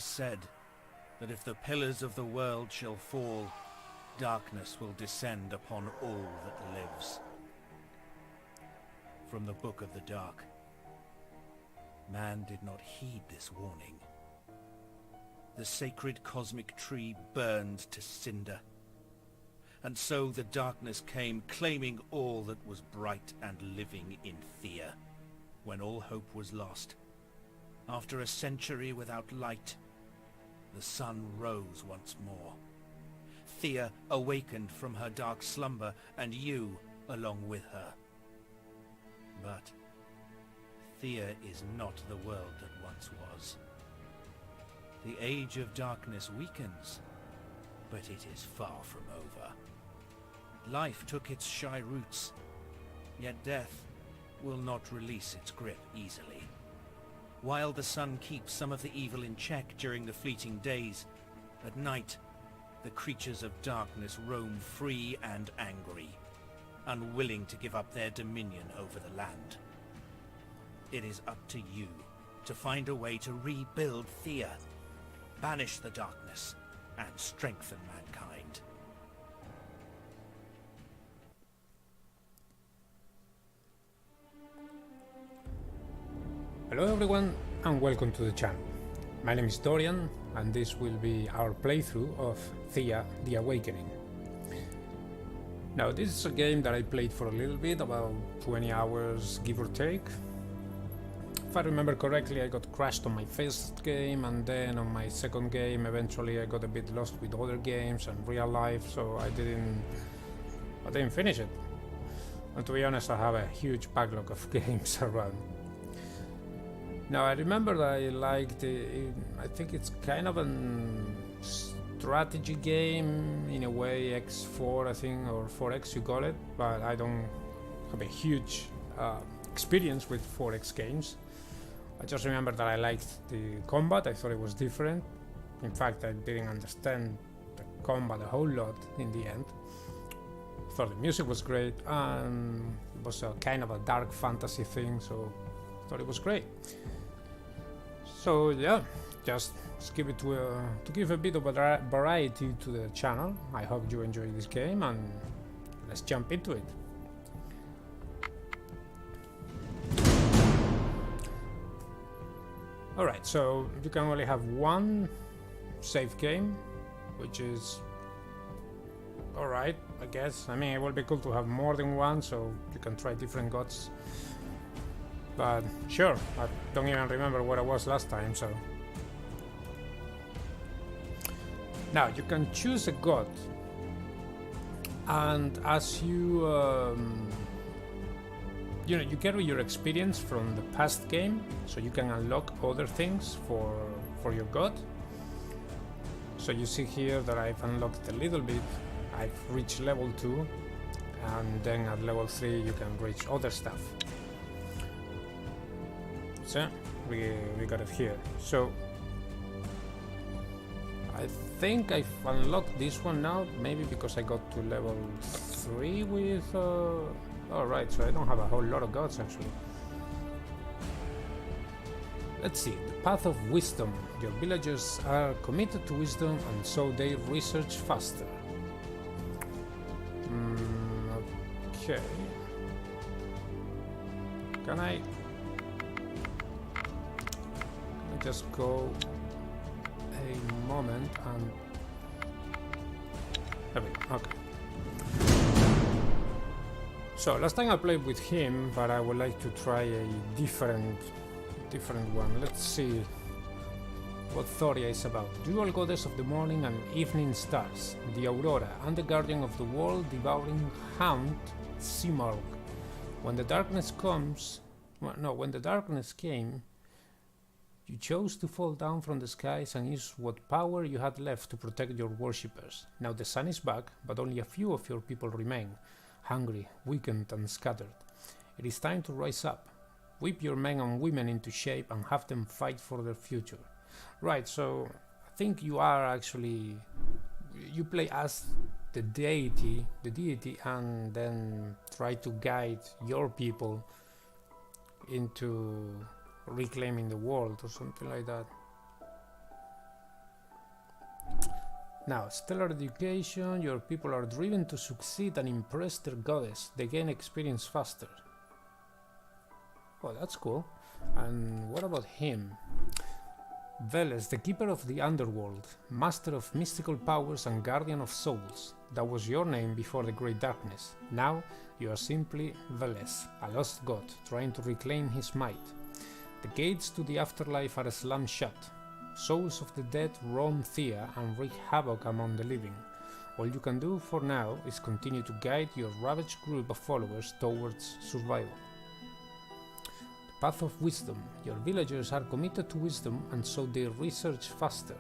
was said that if the pillars of the world shall fall, darkness will descend upon all that lives. From the Book of the Dark. Man did not heed this warning. The sacred cosmic tree burned to cinder. And so the darkness came, claiming all that was bright and living in Thea. When all hope was lost, after a century without light, the sun rose once more. Thea awakened from her dark slumber, and you along with her. But Thea is not the world that once was. The age of darkness weakens, but it is far from over. Life took its shy roots, yet death will not release its grip easily. While the sun keeps some of the evil in check during the fleeting days, at night, the creatures of darkness roam free and angry, unwilling to give up their dominion over the land. It is up to you to find a way to rebuild Thea, banish the darkness, and strengthen mankind. Hello everyone and welcome to the channel. My name is Dorian and this will be our playthrough of Thea the Awakening. Now this is a game that I played for a little bit, about 20 hours give or take. If I remember correctly, I got crashed on my first game, and then on my second game eventually I got a bit lost with other games and real life, so I didn't finish it. And to be honest, I have a huge backlog of games around. Now I remember that I liked it. I think it's kind of a strategy game in a way, X4 I think, or 4X you call it, but I don't have a huge experience with 4X games. I just remember that I liked the combat. I thought it was different. In fact, I didn't understand the combat a whole lot in the end. I thought the music was great, and it was a kind of a dark fantasy thing, so I thought it was great. So yeah, just skip it to give a bit of a variety to the channel. I hope you enjoy this game, and let's jump into it. Alright, so you can only have one save game, which is alright, I guess. I mean, it would be cool to have more than one, so you can try different gods. But sure, I don't even remember what I was last time, so... Now, you can choose a god, and as you you carry your experience from the past game, so you can unlock other things for your god. So you see here that I've unlocked a little bit. I've reached level 2, and then at level 3 you can reach other stuff. So we got it here. So I think I've unlocked this one now, maybe because I got to level 3 with alright, so I don't have a whole lot of gods actually. Let's see, the path of wisdom. Your villagers are committed to wisdom, and so they research faster. Okay. Can I just go a moment and... Okay. So last time I played with him, but I would like to try a different one. Let's see what Thea is about. Dual goddess of the morning and evening stars, the aurora and the guardian of the world, devouring hound Simorg. When the darkness came, you chose to fall down from the skies and use what power you had left to protect your worshippers. Now the sun is back, but only a few of your people remain, hungry, weakened and scattered. It is time to rise up. Whip your men and women into shape and have them fight for their future. Right, so I think you play as the deity, and then try to guide your people into reclaiming the world or something like that. Now, stellar education, your people are driven to succeed and impress their goddess. They gain experience faster. Oh, that's cool. And what about him? Veles, the keeper of the underworld, master of mystical powers and guardian of souls. That was your name before the Great Darkness. Now you are simply Veles, a lost god trying to reclaim his might. The gates to the afterlife are slammed shut. Souls of the dead roam Thea and wreak havoc among the living. All you can do for now is continue to guide your ravaged group of followers towards survival. Path of Wisdom. Your villagers are committed to wisdom and so they research faster.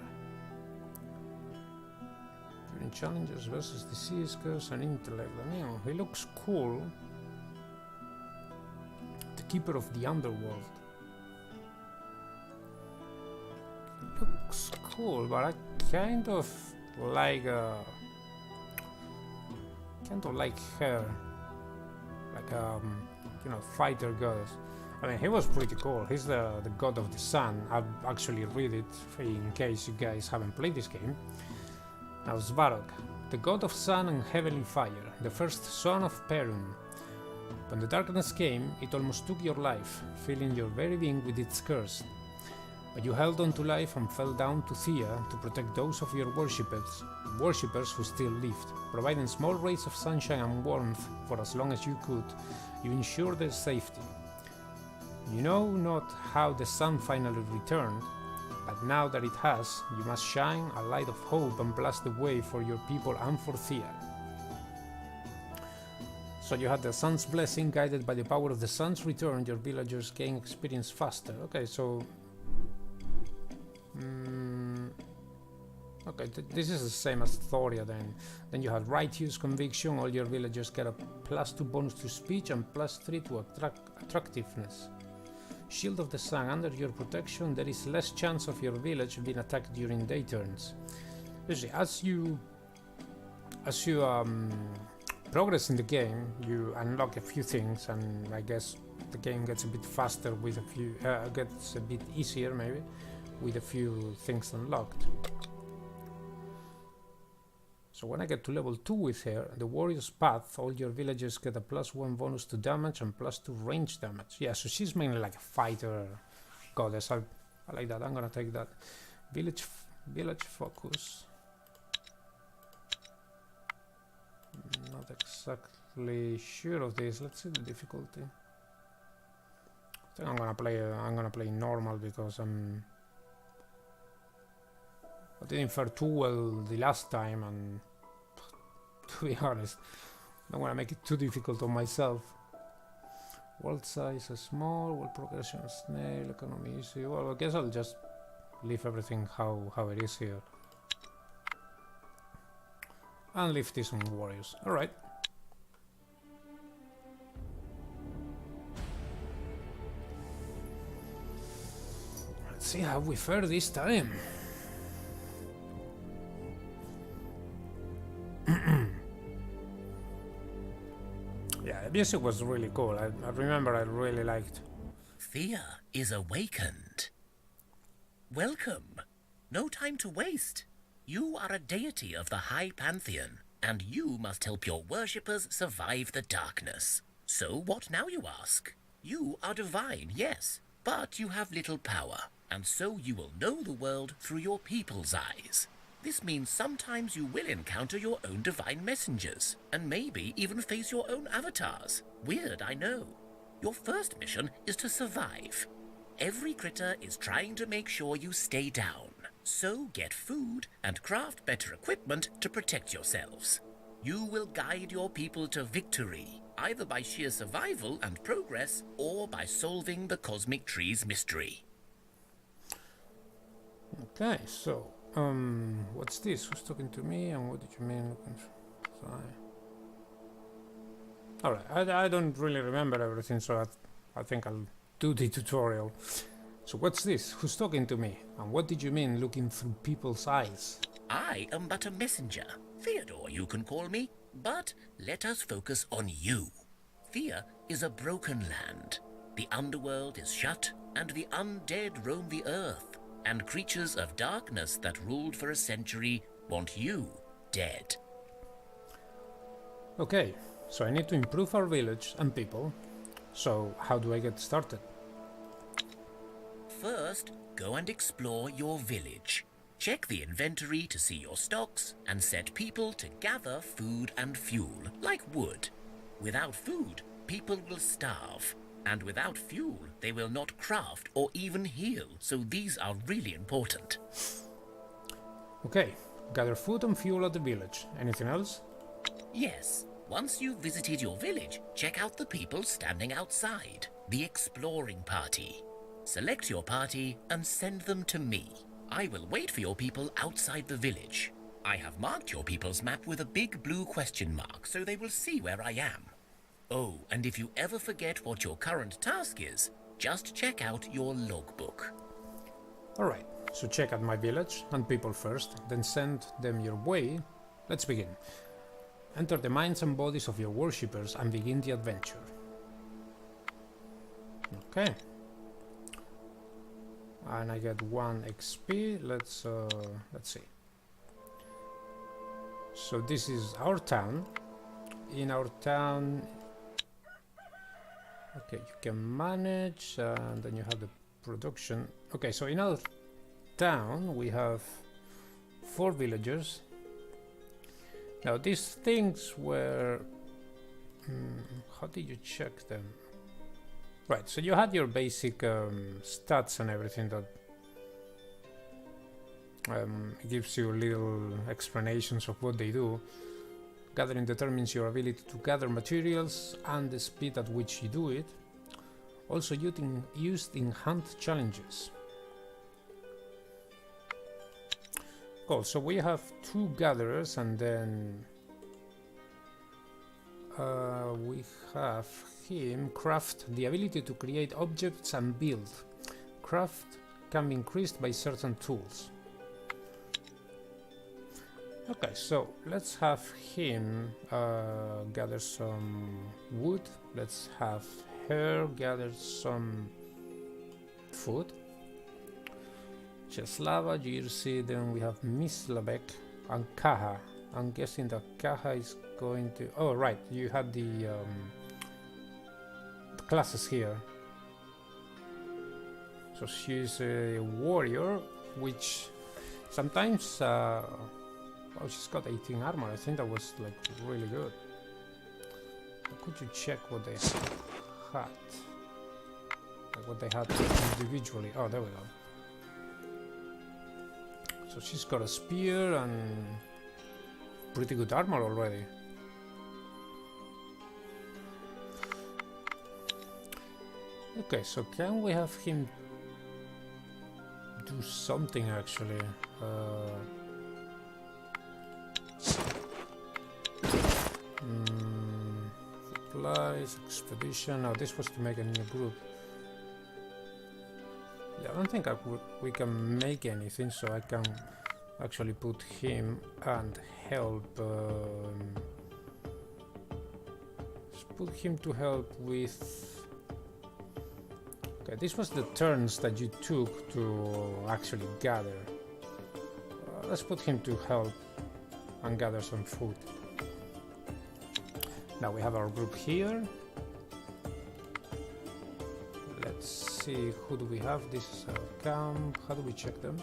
During challenges versus disease, curse and intellect. Damn, he looks cool. The keeper of the underworld. He looks cool, but I kind of like her. Like fighter goddess. I mean, he was pretty cool. He's the god of the sun. I've actually read it in case you guys haven't played this game. Now Svarog, the god of sun and heavenly fire, the first son of Perun. When the darkness came, it almost took your life, filling your very being with its curse. But you held on to life and fell down to Thea to protect those of your worshippers who still lived. Providing small rays of sunshine and warmth for as long as you could, you ensured their safety. You know not how the sun finally returned, but now that it has, you must shine a light of hope and blast the way for your people and for Thea. So you had the sun's blessing, guided by the power of the sun's return, your villagers gain experience faster. Okay, so... this is the same as Thoria then. Then you have righteous conviction, all your villagers get a +2 bonus to speech and +3 to attractiveness. Shield of the Sun, under your protection there is less chance of your village being attacked during day turns. You see, as you progress in the game, you unlock a few things, and I guess the game gets a bit faster with a few, gets a bit easier maybe, with a few things unlocked. So when I get to level 2 with her, the Warrior's Path, all your villagers get a +1 bonus to damage and +2 range damage. Yeah, so she's mainly like a fighter goddess. I like that. I'm gonna take that. Village focus. Not exactly sure of this. Let's see the difficulty. I think I'm gonna play normal because I didn't fare too well the last time, and to be honest, I don't want to make it too difficult on myself. World size is small, world progression snail, economy easy. Well, I guess I'll just leave everything how it is here. And leave this on warriors. Alright. Let's see how we fare this time. Yeah, the music was really cool. I remember I really liked. Thea is awakened. Welcome. No time to waste. You are a deity of the High Pantheon, and you must help your worshippers survive the darkness. So what now, you ask? You are divine, yes, but you have little power, and so you will know the world through your people's eyes. This means sometimes you will encounter your own divine messengers, and maybe even face your own avatars. Weird, I know. Your first mission is to survive. Every critter is trying to make sure you stay down. So get food and craft better equipment to protect yourselves. You will guide your people to victory, either by sheer survival and progress, or by solving the cosmic tree's mystery. Okay, so... what's this? Who's talking to me and what did you mean looking for? Alright, I don't really remember everything, so I think I'll do the tutorial. So what's this? Who's talking to me? And what did you mean looking through people's eyes? I am but a messenger. Theodore, you can call me. But let us focus on you. Thea is a broken land. The underworld is shut, and the undead roam the earth. And creatures of darkness that ruled for a century want you dead. Okay, so I need to improve our village and people. So how do I get started? First, go and explore your village. Check the inventory to see your stocks and set people to gather food and fuel, like wood. Without food, people will starve. And without fuel, they will not craft or even heal, so these are really important. Okay, gather food and fuel at the village. Anything else? Yes, once you've visited your village, check out the people standing outside, the exploring party. Select your party and send them to me. I will wait for your people outside the village. I have marked your people's map with a big blue question mark, so they will see where I am. Oh, and if you ever forget what your current task is, just check out your logbook. Alright, so check out my village and people first, then send them your way. Let's begin. Enter the minds and bodies of your worshippers and begin the adventure. Okay. And I get 1 XP. Let's see. So this is our town. In our town, okay, you can manage, and then you have the production. Okay, so in our town we have 4 villagers. Now these things were... how did you check them? Right, so you had your basic stats and everything that gives you little explanations of what they do. Gathering determines your ability to gather materials and the speed at which you do it. Also used in hunt challenges. Cool, so we have 2 gatherers, and then we have him craft the ability to create objects and build. Craft can be increased by certain tools. Okay, so let's have him gather some wood. Let's have her gather some food. Cheslava, Jersey, then we have Mislabek and Kaha. I'm guessing that Kaha is going to... Oh, right, you had the classes here. So she's a warrior, which sometimes... oh, she's got 18 armor. I think that was like really good. Could you check what they had? Like what they had individually. Oh, there we go. So she's got a spear and pretty good armor already. Okay, so can we have him do something actually? Supplies, expedition. Now this was to make a new group. Yeah, I don't think we can make anything, so I can actually put him and help. Let's put him to help with. Okay, this was the turns that you took to actually gather. Let's put him to help and gather some food. Now we have our group here. Let's see, who do we have? This is our camp. How do we check them?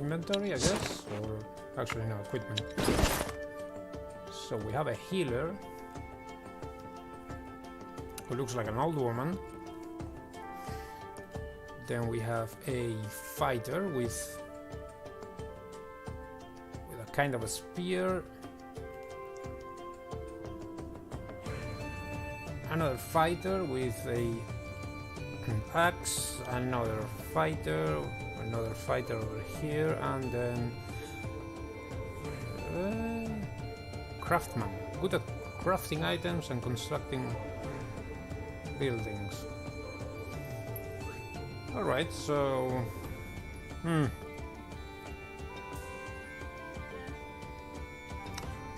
Inventory, I guess, or actually no, equipment. So we have a healer who looks like an old woman. Then we have a fighter with a kind of a spear. Another fighter with an axe, another fighter over here, and then craftsman, good at crafting items and constructing buildings. Alright, so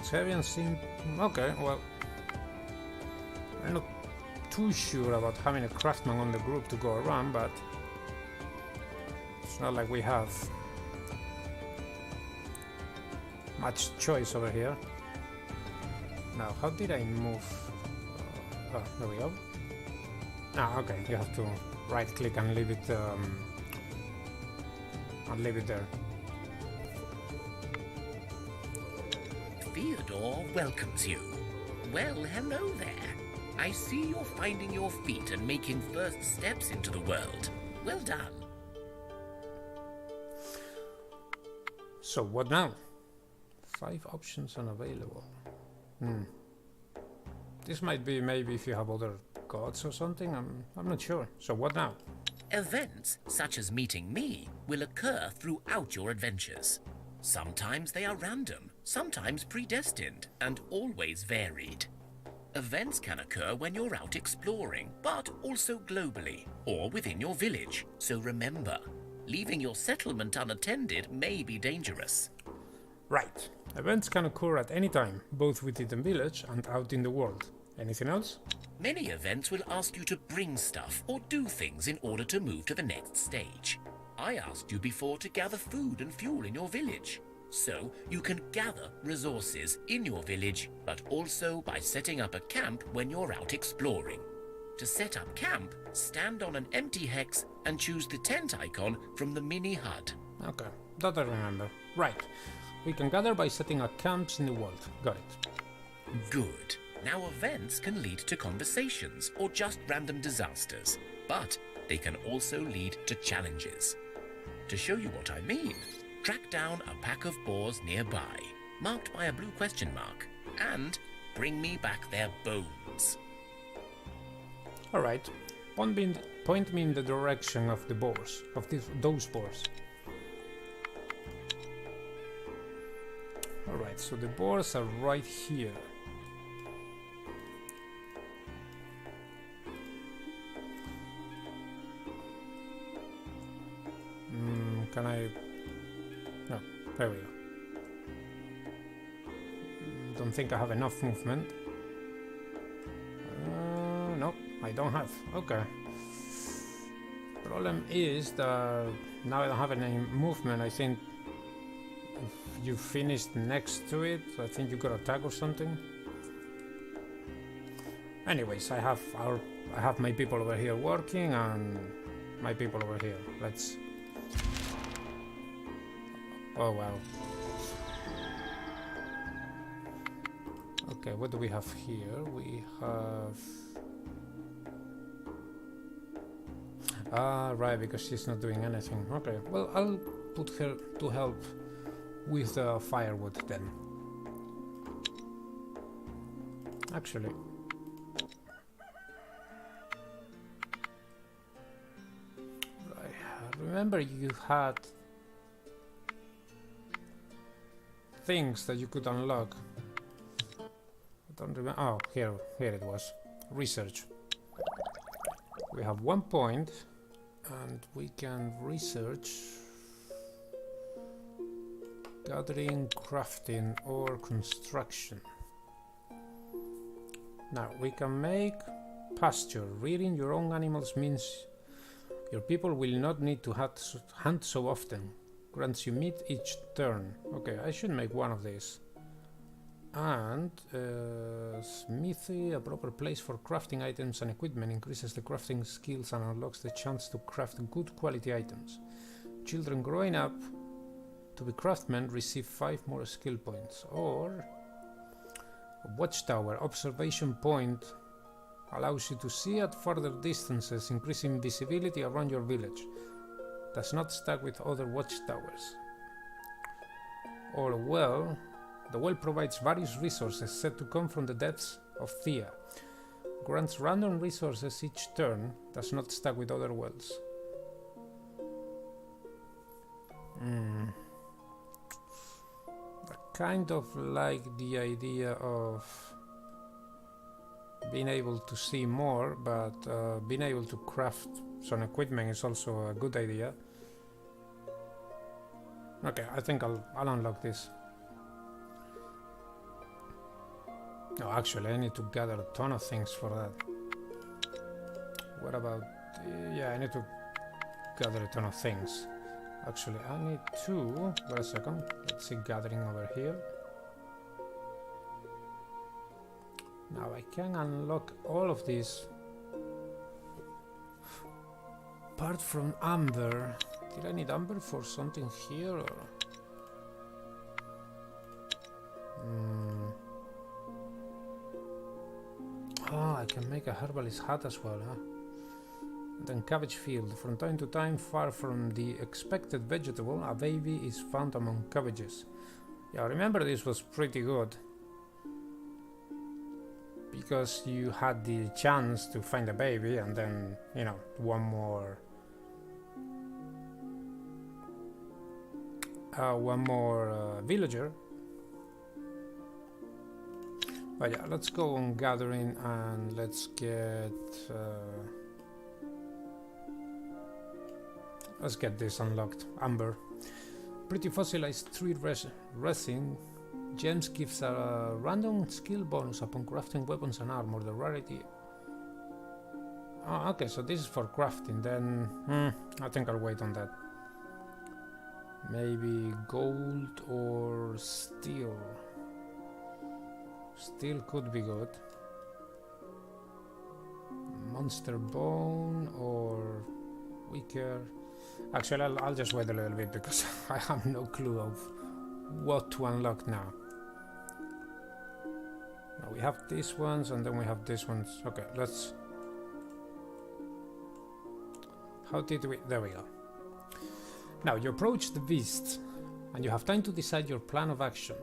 it's heavy and simple. Okay, well, I'm not too sure about having a craftsman on the group to go around, but It's not like we have much choice over here. Now, how did I move? Oh, there we go. Ah, okay, you have to right click and leave it there. Theodore welcomes you. Well, hello there. I see you're finding your feet and making first steps into the world. Well done. So, what now? 5 options unavailable. This might be maybe if you have other gods or something. I'm not sure. So, what now? Events, such as meeting me, will occur throughout your adventures. Sometimes they are random, sometimes predestined, and always varied. Events can occur when you're out exploring, but also globally, or within your village. So remember, leaving your settlement unattended may be dangerous. Right. Events can occur at any time, both within the village and out in the world. Anything else? Many events will ask you to bring stuff or do things in order to move to the next stage. I asked you before to gather food and fuel in your village. So you can gather resources in your village, but also by setting up a camp when you're out exploring. To set up camp, stand on an empty hex and choose the tent icon from the mini HUD. Okay, that I remember. Right. We can gather by setting up camps in the world. Got it. Good. Now events can lead to conversations or just random disasters, but they can also lead to challenges. To show you what I mean, track down a pack of boars nearby, marked by a blue question mark, and bring me back their bones. Alright. Point me in the direction of the boars, of those boars. Alright, so the boars are right here. Can I... No, there we go. Don't think I have enough movement. No, I don't have. Okay. Problem is that now I don't have any movement. I think if you finished next to it, I think you could attack or something. Anyways, I have my people over here working and my people over here. Let's... Oh wow. Okay, what do we have here? We have... Ah, right, because she's not doing anything. Okay, well, I'll put her to help with the firewood then. Actually... I remember you had things that you could unlock. I don't remember. Oh, here it was. Research. We have 1 point, and we can research gathering, crafting, or construction. Now we can make pasture. Rearing your own animals means your people will not need to hunt so often. Grants you meat each turn. Okay, I should make one of these. And smithy, a proper place for crafting items and equipment, increases the crafting skills and unlocks the chance to craft good quality items. Children growing up to be craftsmen receive 5 more skill points. Or a watchtower observation point allows you to see at further distances, increasing visibility around your village. Does not stack with other watchtowers. Or a well. The well provides various resources said to come from the depths of Thea. Grants random resources each turn. Does not stack with other wells. I kind of like the idea of being able to see more, but being able to craft some equipment is also a good idea. Okay, I think I'll unlock this. No, actually, I need to gather a ton of things for that. What about... yeah, I need to gather a ton of things. Actually, I need two. Wait a second. Let's see gathering over here. Now I can unlock all of these. Apart from amber. Did I need amber for something here or? Oh, I can make a herbalist hat as well, huh? Then cabbage field. From time to time, far from the expected vegetable, a baby is found among cabbages. Yeah, I remember this was pretty good. Because you had the chance to find a baby and then, you know, one more villager. But yeah, let's go on gathering and let's get this unlocked. Amber. Pretty fossilized tree resin. Gems gives a random skill bonus upon crafting weapons and armor. The rarity. Oh, okay, so this is for crafting. Then I think I'll wait on that. Maybe gold or steel. Steel could be good. Monster bone or wicker. Actually, I'll just wait a little bit because I have no clue of what to unlock now. Now we have these ones and then we have these ones. Okay, let's... How did we... There we go. Now you approach the beast and you have time to decide your plan of action.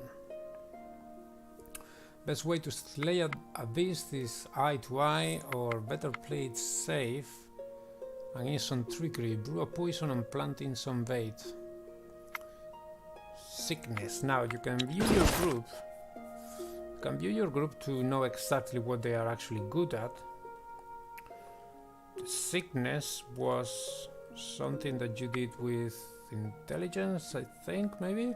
Best way to slay a beast is eye to eye, or better play it safe and use some trickery. Brew a poison and plant in some bait. Sickness. Now you can view your group. You can view your group to know exactly what they are actually good at. The sickness was something that you did with intelligence, I think, maybe?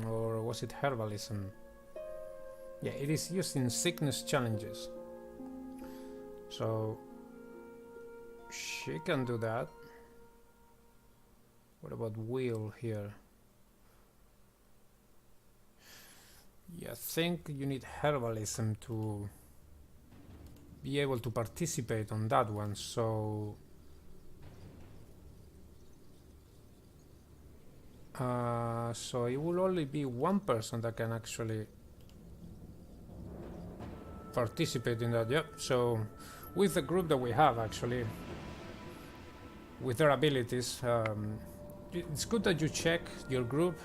Or was it herbalism? Yeah, it is used in sickness challenges. So she can do that. What about will here? Yeah, I think you need herbalism to be able to participate on that one, so so it will only be one person that can actually participate in that. Yep, so with the group that we have, actually, with their abilities, it's good that you check your group,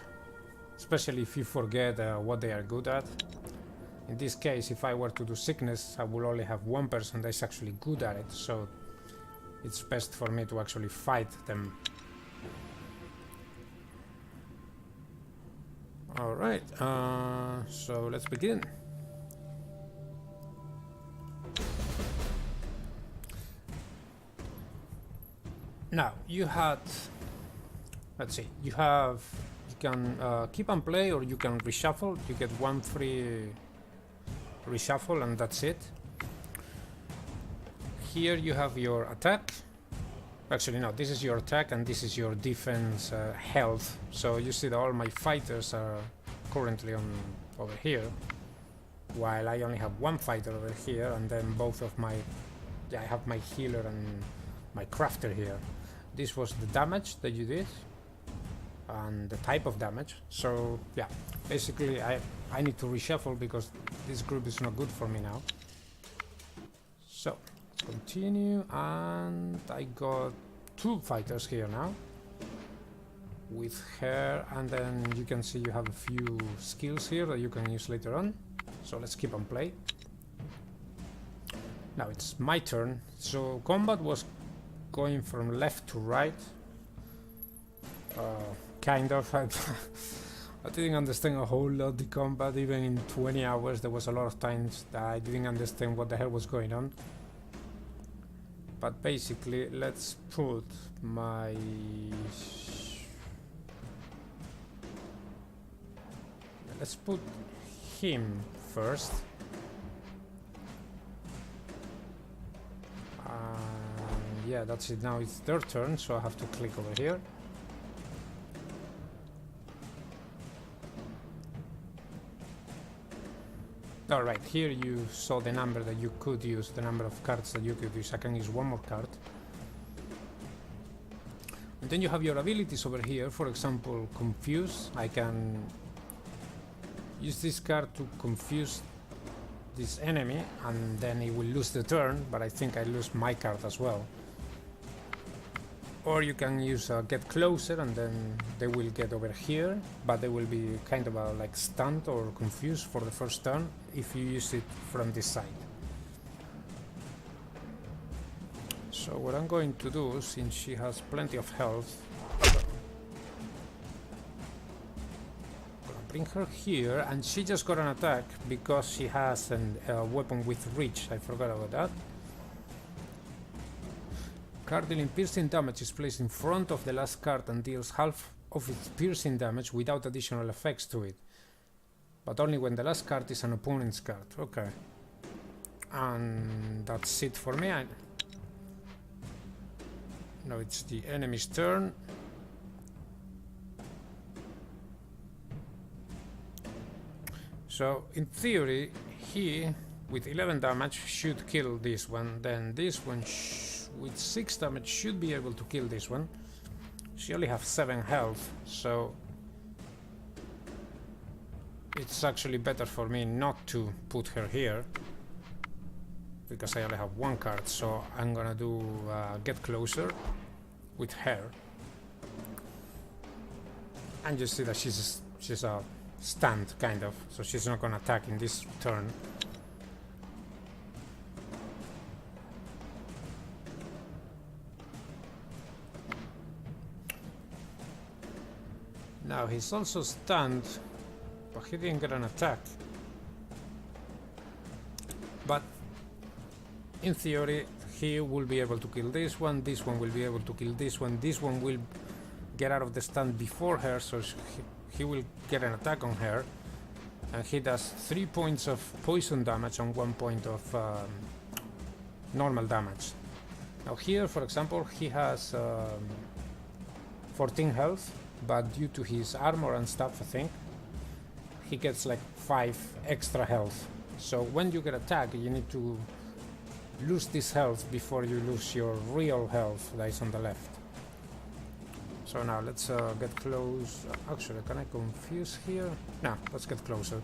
especially if you forget what they are good at. In this case, if I were to do sickness, I will only have one person that is actually good at it, so it's best for me to actually fight them. Alright, so let's begin. Now, you had... Let's see, you can keep and play, or you can reshuffle. You get one free reshuffle and that's it. Here you have your attack. Actually no, this is your attack and this is your defense, health. So you see that all my fighters are currently on over here, while I only have one fighter over here, and then both of my... Yeah, I have my healer and my crafter here. This was the damage that you did and the type of damage. So yeah, basically I need to reshuffle because this group is not good for me now. So let's continue, and I got two fighters here now with her, and then you can see you have a few skills here that you can use later on. So let's keep on play. Now it's my turn. So combat was going from left to right. Kind of. I didn't understand a whole lot the combat. Even in 20 hours there was a lot of times that I didn't understand what the hell was going on. But basically, let's put my... Let's put him first. And yeah, that's it. Now it's their turn, so I have to click over here. Alright, here you saw the number that you could use, the number of cards that you could use. I can use one more card. And then you have your abilities over here. For example, confuse. I can use this card to confuse this enemy, and then he will lose the turn, but I think I lose my card as well. Or you can use get closer, and then they will get over here, but they will be kind of like stunned or confused for the first turn if you use it from this side. So what I'm going to do, since she has plenty of health, bring her here, and she just got an attack because she has a weapon with reach. I forgot about that. Card dealing piercing damage is placed in front of the last card and deals half of its piercing damage without additional effects to it, but only when the last card is an opponent's card. Okay, and that's it for me. Now it's the enemy's turn. So in theory, he with 11 damage should kill this one. Then this one with 6 damage should be able to kill this one. She only has 7 health, so it's actually better for me not to put her here because I only have 1 card. So I'm gonna do get closer with her, and you see that she's a stand kind of, so she's not gonna attack in this turn. Now he's also stunned, but he didn't get an attack. But in theory he will be able to kill this one will be able to kill this one will get out of the stun before her, so he will get an attack on her, and he does 3 points of poison damage and 1 point of normal damage. Now here, for example, he has 14 health, but due to his armor and stuff, I think he gets like 5 extra health. So when you get attacked, you need to lose this health before you lose your real health that is on the left. So now let's get close. Actually, can I confuse here? No, let's get closer.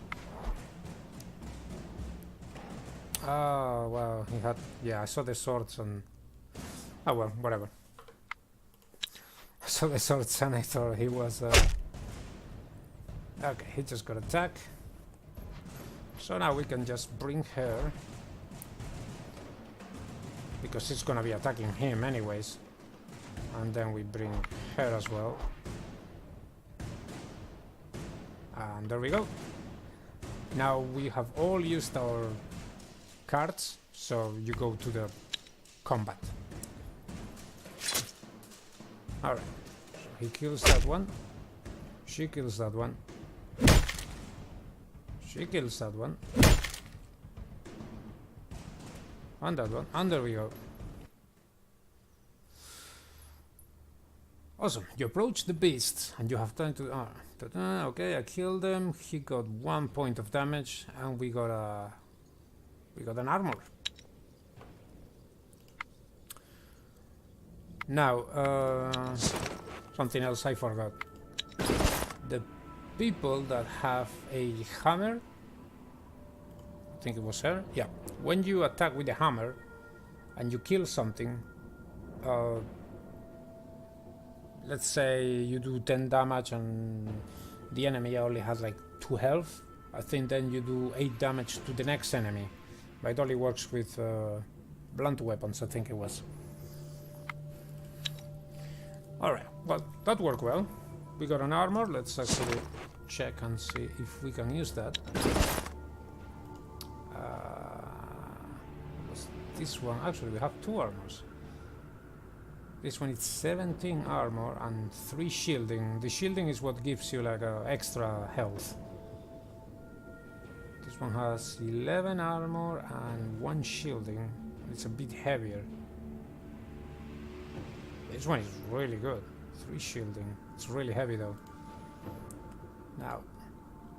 Oh, well, he had... Yeah, I saw the swords and... Oh, well, whatever. I saw the swords and I thought he was... Okay, he just got attack. So now we can just bring her, because he's gonna be attacking him anyways. And then we bring her as well. And there we go. Now we have all used our cards, so you go to the combat. Alright, so he kills that one. She kills that one. She kills that one. And that one. And there we go. Awesome. You approach the beasts and you have time to... okay, I killed them. He got 1 point of damage and we got an armor. Now, something else I forgot. The people that have a hammer, I think it was her, yeah. When you attack with a hammer and you kill something, let's say you do 10 damage and the enemy only has like 2 health, I think then you do 8 damage to the next enemy. But it only works with blunt weapons, I think it was. Alright, well, that worked well. We got an armor. Let's actually check and see if we can use that. This one, actually we have 2 armors. This one is 17 armor and 3 shielding. The shielding is what gives you like extra health. This one has 11 armor and 1 shielding. It's a bit heavier. This one is really good. 3 shielding. It's really heavy though. Now,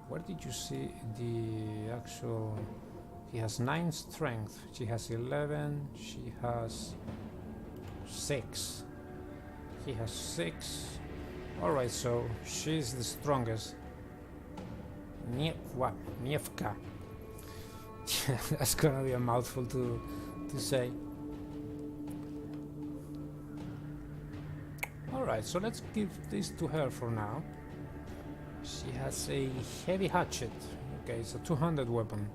where did you see the actual... He has 9 strength. She has 11. She has 6. He has 6. Alright, so she's the strongest. What? Nievka. That's gonna be a mouthful to say. Alright, so let's give this to her for now. She has a heavy hatchet. Okay, it's a 200 weapon.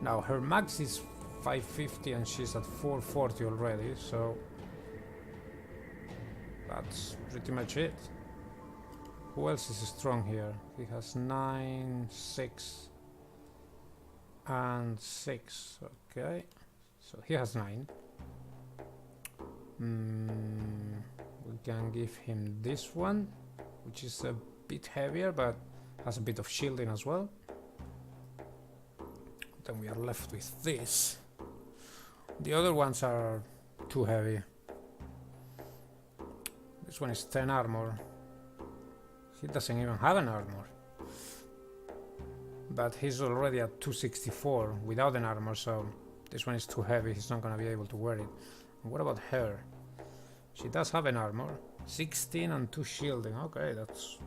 Now her max is 550 and she's at 440 already, so that's pretty much it. Who else is strong here? He has 9, 6 and 6. Okay, so he has 9. We can give him this one, which is a bit heavier but has a bit of shielding as well. Then we are left with this. The other ones are too heavy. This one is 10 armor. He doesn't even have an armor. But he's already at 264 without an armor, so this one is too heavy, he's not gonna be able to wear it. And what about her? She does have an armor. 16 and 2 shielding. Okay, that's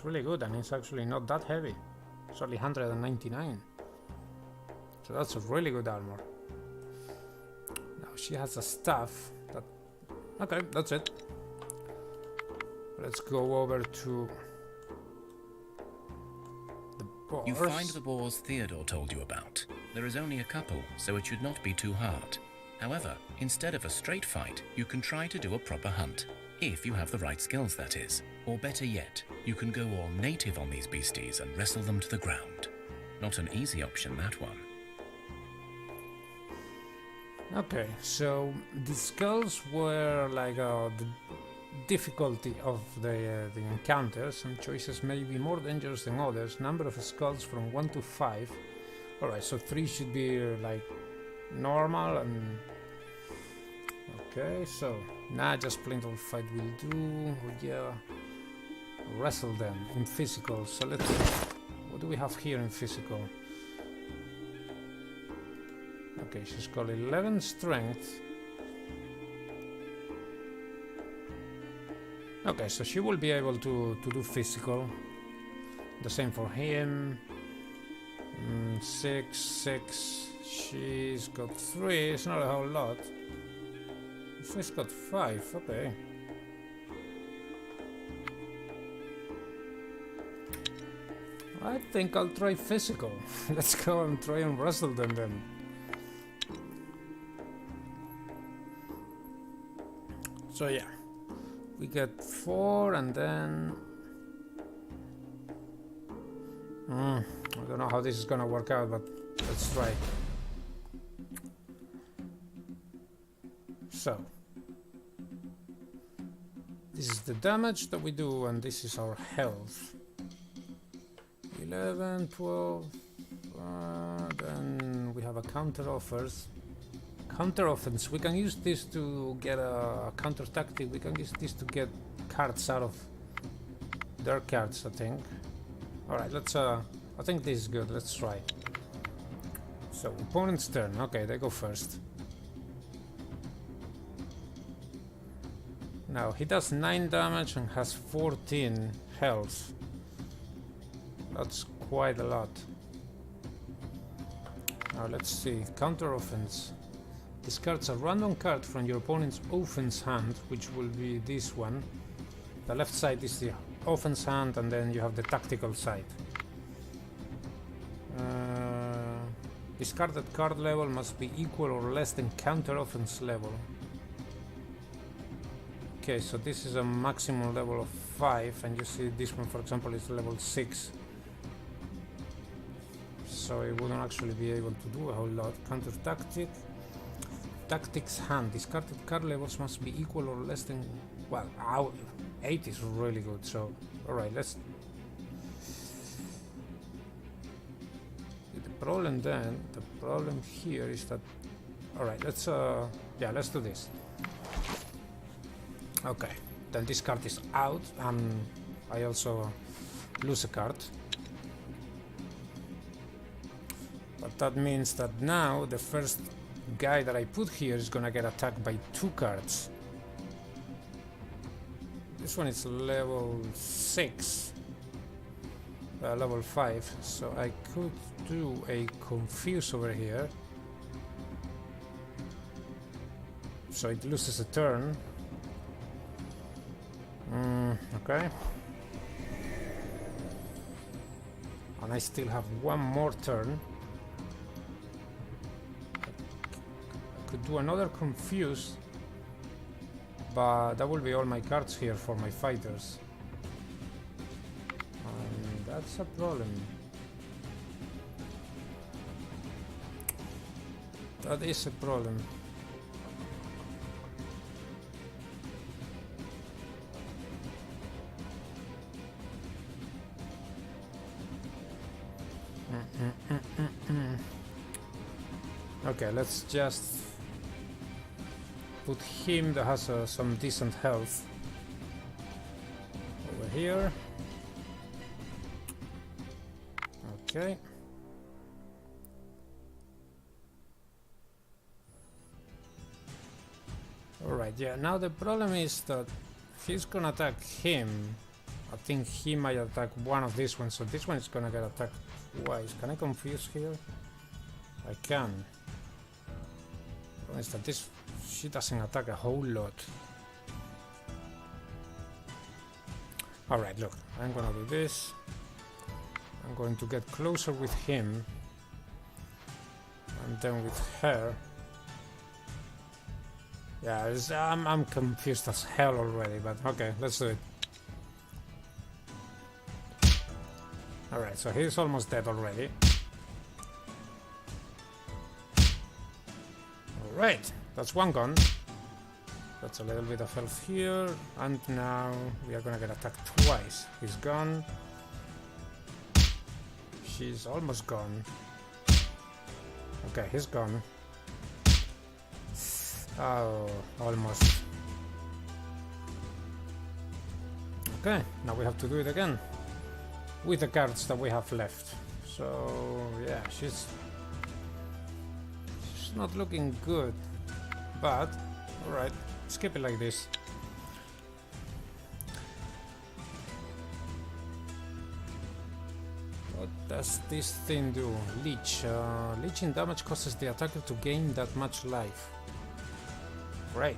really good, and it's actually not that heavy. It's only 199. So that's a really good armor. Now she has a staff that... Okay, that's it. Let's go over to the boars. You find the boars Theodore told you about. There is only a couple, so it should not be too hard. However, instead of a straight fight, you can try to do a proper hunt. If you have the right skills, that is. Or better yet, you can go all native on these beasties and wrestle them to the ground. Not an easy option, that one. Okay, so the skulls were like the difficulty of the encounters. Some choices may be more dangerous than others. Number of skulls from 1 to 5. Alright, so 3 should be like normal and... Okay, so just plain old fight will do. Yeah, wrestle them in physical. So let's see. What do we have here in physical? Okay, she's got 11 strength. Okay, so she will be able to do physical. The same for him. 6, 6. She's got 3. It's not a whole lot. She's got 5. Okay. I think I'll try physical. Let's go and try and wrestle them then. So yeah, we get 4 and then... I don't know how this is gonna work out, but let's try. So, this is the damage that we do, and this is our health. 11, 12, then we have a counter offers. Counter offense, we can use this to get a counter tactic. We can use this to get cards out of their cards, I think. Alright, let's I think this is good, let's try. So, opponent's turn. Okay, they go first. Now, he does 9 damage and has 14 health. That's quite a lot. Now, let's see. Counter offense. Discards a random card from your opponent's offense hand, which will be this one. The left side is the offense hand, and then you have the tactical side. Discarded card level must be equal or less than counter offense level. Okay, so this is a maximum level of 5, and you see this one, for example, is level 6. So it wouldn't actually be able to do a whole lot. Counter tactic. Tactics hand. Discarded card levels must be equal or less than... Well, 8 is really good, so... Alright, let's... The problem here is that Alright, let's let's do this. Okay, then this card is out, and I also lose a card. But that means that now the first guy that I put here is gonna get attacked by 2 cards. This one is level 6, level 5, so I could do a confuse over here. So it loses a turn. Okay. And I still have one more turn. I could do another confuse, but that will be all my cards here for my fighters. And that's a problem. That is a problem. Okay, let's just put him that has some decent health over here. Okay. Alright, yeah, now the problem is that he's gonna attack him. I think he might attack one of these ones, so this one is gonna get attacked twice. Can I confuse here? I can. The problem is that she doesn't attack a whole lot. Alright, look, I'm gonna do this. I'm going to get closer with him, and then with her. Yeah, I'm confused as hell already, but okay, let's do it. Alright, so he's almost dead already. Alright, that's one gone. That's a little bit of health here, and now we are gonna get attacked twice. He's gone. She's almost gone. Okay, he's gone. Oh, almost. Okay, now we have to do it again with the cards that we have left. So yeah, she's not looking good, but alright, skip it like this. What does this thing do? Leech. Leeching damage causes the attacker to gain that much life. Right.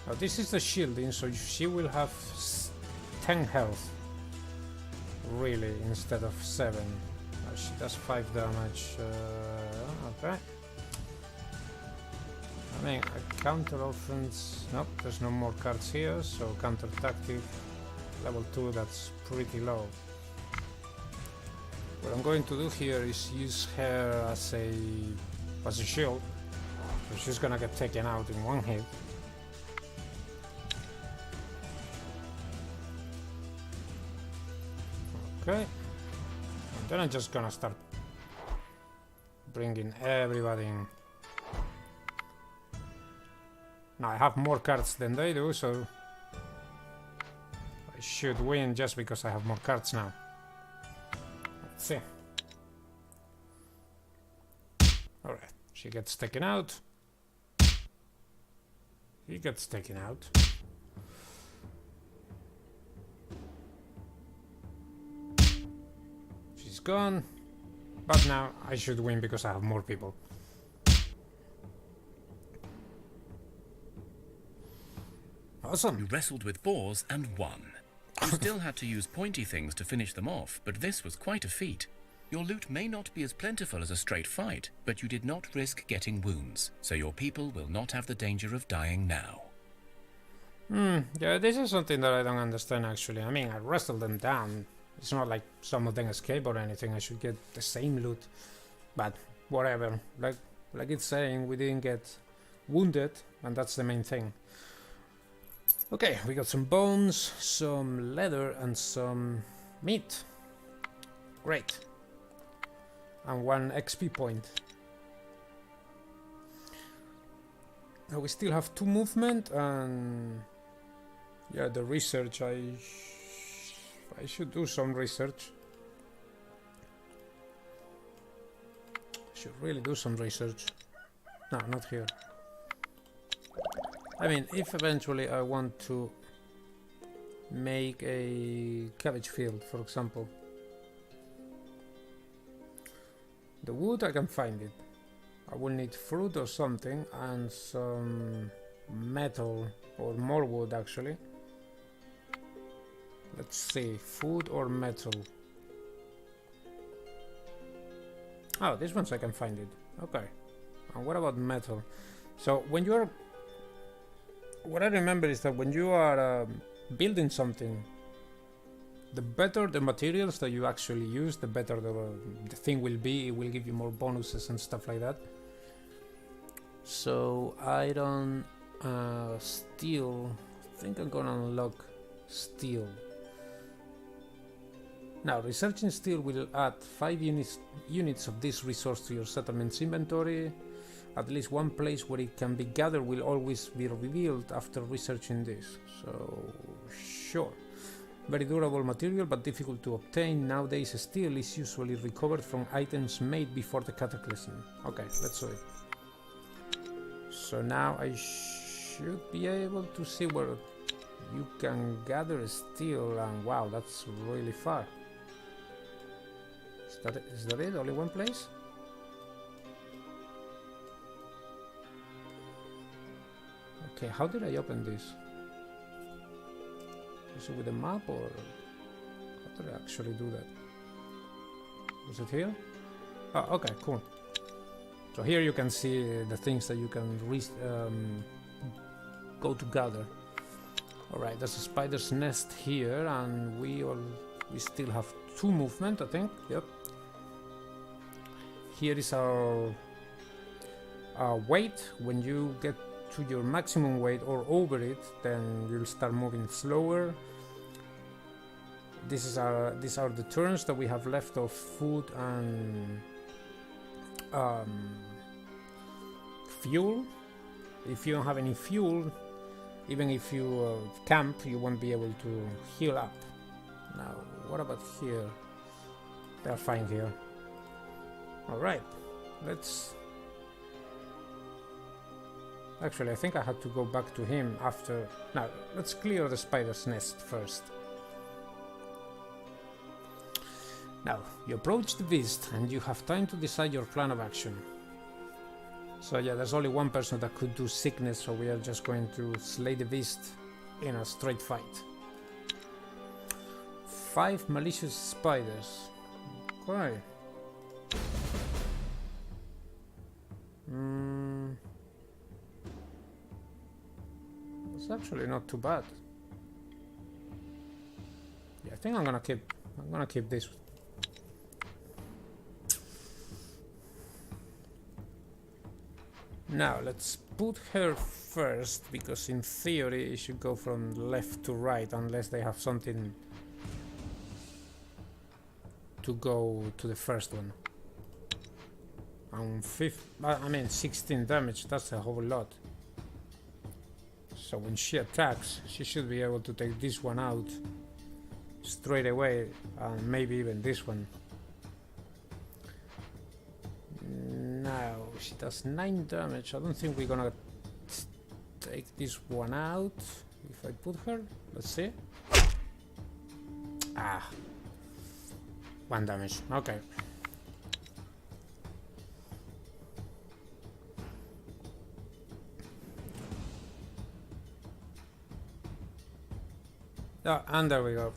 Now this is the shielding, so she will have 10 health, really, instead of 7. She does 5 damage. Okay. I mean, a counter offense. Nope, there's no more cards here, so counter tactic, level 2, that's pretty low. What I'm going to do here is use her as a shield, so she's gonna get taken out in one hit. Okay, and then I'm just gonna start bringing everybody in. Now I have more cards than they do, so I should win just because I have more cards now. Let's see. Alright, she gets taken out. He gets taken out. She's gone. But now I should win because I have more people. Awesome. You wrestled with boars and won. You still had to use pointy things to finish them off, but this was quite a feat. Your loot may not be as plentiful as a straight fight, but you did not risk getting wounds, so your people will not have the danger of dying now. Yeah, this is something that I don't understand actually. I mean, I wrestled them down. It's not like some of them escape or anything. I should get the same loot. But whatever. Like it's saying, we didn't get wounded, and that's the main thing. Okay, we got some bones, some leather, and some meat. Great. and 1 XP point. Now we still have 2 movement and yeah, the research. I should do some research. Should really do some research. No, not here. I mean, if eventually I want to make a cabbage field, for example. The wood, I can find it. I will need fruit or something and some metal or more wood actually. Let's see, food or metal. Oh, this ones I can find it. Okay. And what about metal? So when you are... What I remember is that when you are building something, the better the materials that you actually use, the better the thing will be. It will give you more bonuses and stuff like that. So iron, steel. I think I'm gonna unlock steel. Now, researching steel will add 5 units of this resource to your settlement's inventory. At least one place where it can be gathered will always be revealed after researching this. So, sure. Very durable material, but difficult to obtain. Nowadays, steel is usually recovered from items made before the cataclysm. Okay, let's do it. So now I should be able to see where you can gather steel, and wow, that's really far. Is that it? Only one place? Okay, how did I open this? Is it with a map or how did I actually do that? Was it here? Oh, okay, cool. So here you can see the things that you can go to gather. Alright, there's a spider's nest here and we still have 2 movement, I think. Yep. Here is our weight. When you get to your maximum weight or over it, then you'll start moving slower. These are the turns that we have left of food and fuel. If you don't have any fuel, even if you camp, you won't be able to heal up. Now, what about here? They're fine here. Alright, let's... Actually, I think I had to go back to him after... Now, let's clear the spider's nest first. Now, you approach the beast and you have time to decide your plan of action. So yeah, there's only one person that could do sickness, so we are just going to slay the beast in a straight fight. 5 malicious spiders. Okay. It's actually not too bad. Yeah, I think I'm gonna keep this. Now let's put her first, because in theory it should go from left to right unless they have something to go to the first one. And 16 damage, that's a whole lot. So when she attacks, she should be able to take this one out straight away, and maybe even this one. Now, she does 9 damage. I don't think we're gonna take this one out. If I put her, let's see. Ah, 1 damage, okay. Oh, and there we go.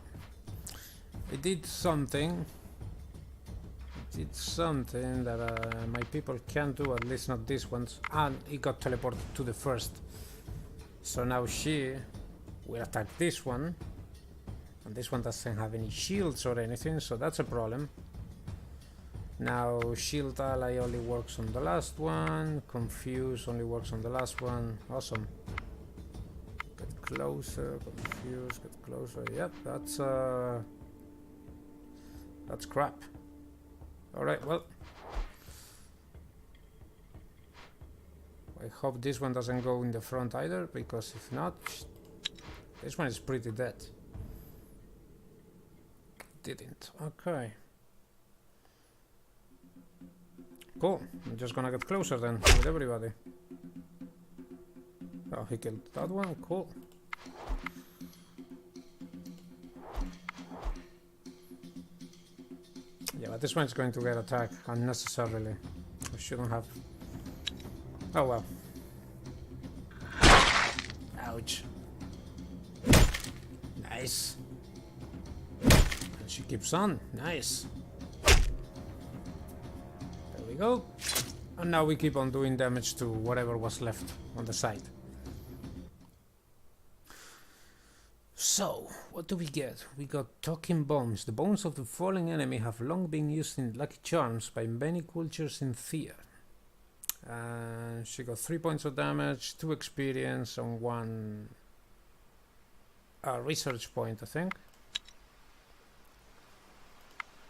It did something. It did something that my people can't do, at least not these ones. And it got teleported to the first. So now she will attack this one. And this one doesn't have any shields or anything, so that's a problem. Now shield ally only works on the last one. Confuse only works on the last one. Awesome. Get closer, confuse, get closer. Yep, that's crap. Alright, well, I hope this one doesn't go in the front either, because if not, this one is pretty dead. Didn't. Okay. Cool. I'm just gonna get closer then with everybody. Oh, he killed that one. Cool. Yeah, but this one's going to get attacked unnecessarily. We shouldn't have. Oh well. Ouch. Nice. And she keeps on. Nice. There we go. And now we keep on doing damage to whatever was left on the side. So, what do we get? We got talking bones. The bones of the falling enemy have long been used in lucky charms by many cultures in Thea. She got 3 points of damage, 2 experience, and 1 research point, I think.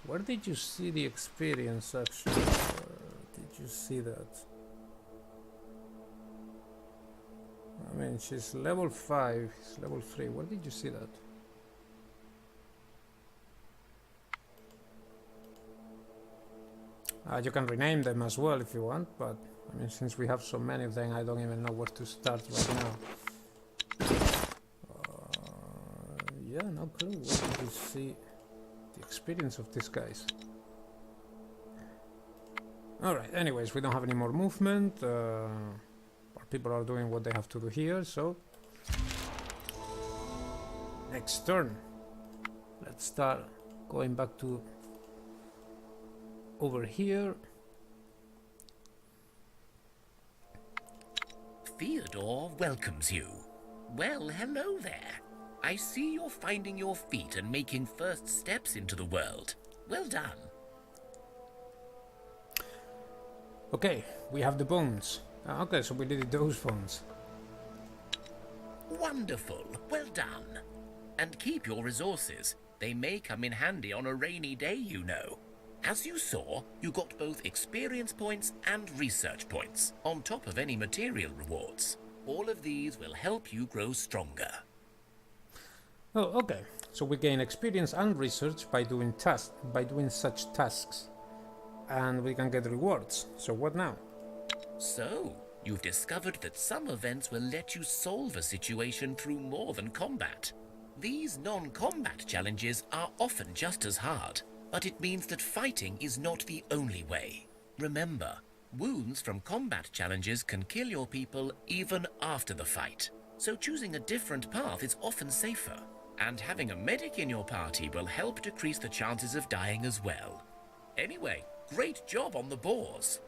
Where did you see the experience, actually? Did you see that? I mean, she's level 5, he's level 3. Where did you see that? You can rename them as well if you want, but I mean, since we have so many of them, I don't even know where to start right now. Yeah, no clue. Where did you see the experience of these guys? Alright, anyways, we don't have any more movement. People are doing what they have to do here, so next turn. Let's start going back to over here. Theodore welcomes you. Well, hello there. I see you're finding your feet and making first steps into the world. Well done. Okay, we have the bones. Okay, so we did those bones. Wonderful. Well done. And keep your resources. They may come in handy on a rainy day, you know. As you saw, you got both experience points and research points, on top of any material rewards. All of these will help you grow stronger. Oh, okay. So we gain experience and research by doing such tasks. And we can get rewards. So what now? So, you've discovered that some events will let you solve a situation through more than combat. These non-combat challenges are often just as hard, but it means that fighting is not the only way. Remember, wounds from combat challenges can kill your people even after the fight, so choosing a different path is often safer. And having a medic in your party will help decrease the chances of dying as well. Anyway, great job on the boars.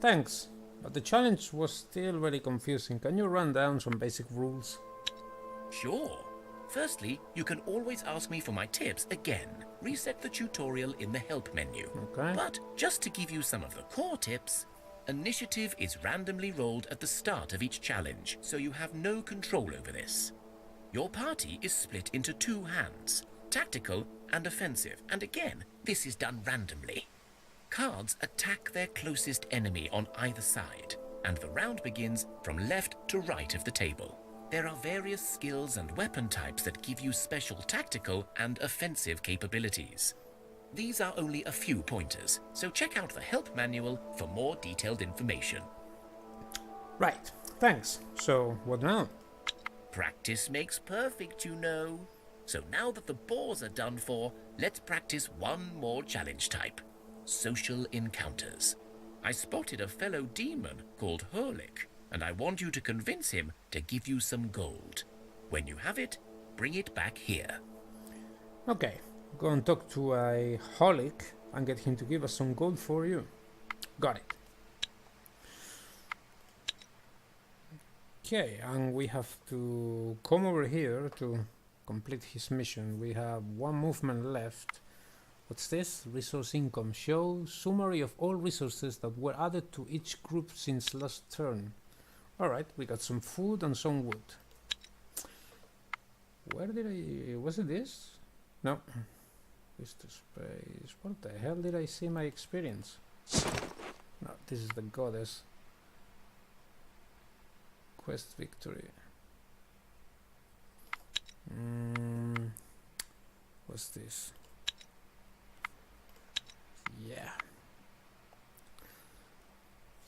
Thanks, but the challenge was still very confusing. Can you run down some basic rules? Sure. Firstly, you can always ask me for my tips again. Reset the tutorial in the help menu. Okay. But just to give you some of the core tips, initiative is randomly rolled at the start of each challenge, so you have no control over this. Your party is split into 2 hands, tactical and offensive, and again, this is done randomly. Cards attack their closest enemy on either side, and the round begins from left to right of the table. There are various skills and weapon types that give you special tactical and offensive capabilities. These are only a few pointers, so check out the help manual for more detailed information. Right, thanks. So, what now? Practice makes perfect, you know. So now that the boars are done for, let's practice one more challenge type. Social encounters. I spotted a fellow demon called Hurlik, and I want you to convince him to give you some gold. When you have it, bring it back here. Okay, go and talk to a holic and get him to give us some gold for you. Got it. Okay, and we have to come over here to complete his mission. We have 1 movement left. What's this? Resource income. Show summary of all resources that were added to each group since last turn. Alright, we got some food and some wood. Where did I... was it this? No. Visitor space. What the hell did I see my experience? No, this is the goddess. Quest victory. What's this? Yeah.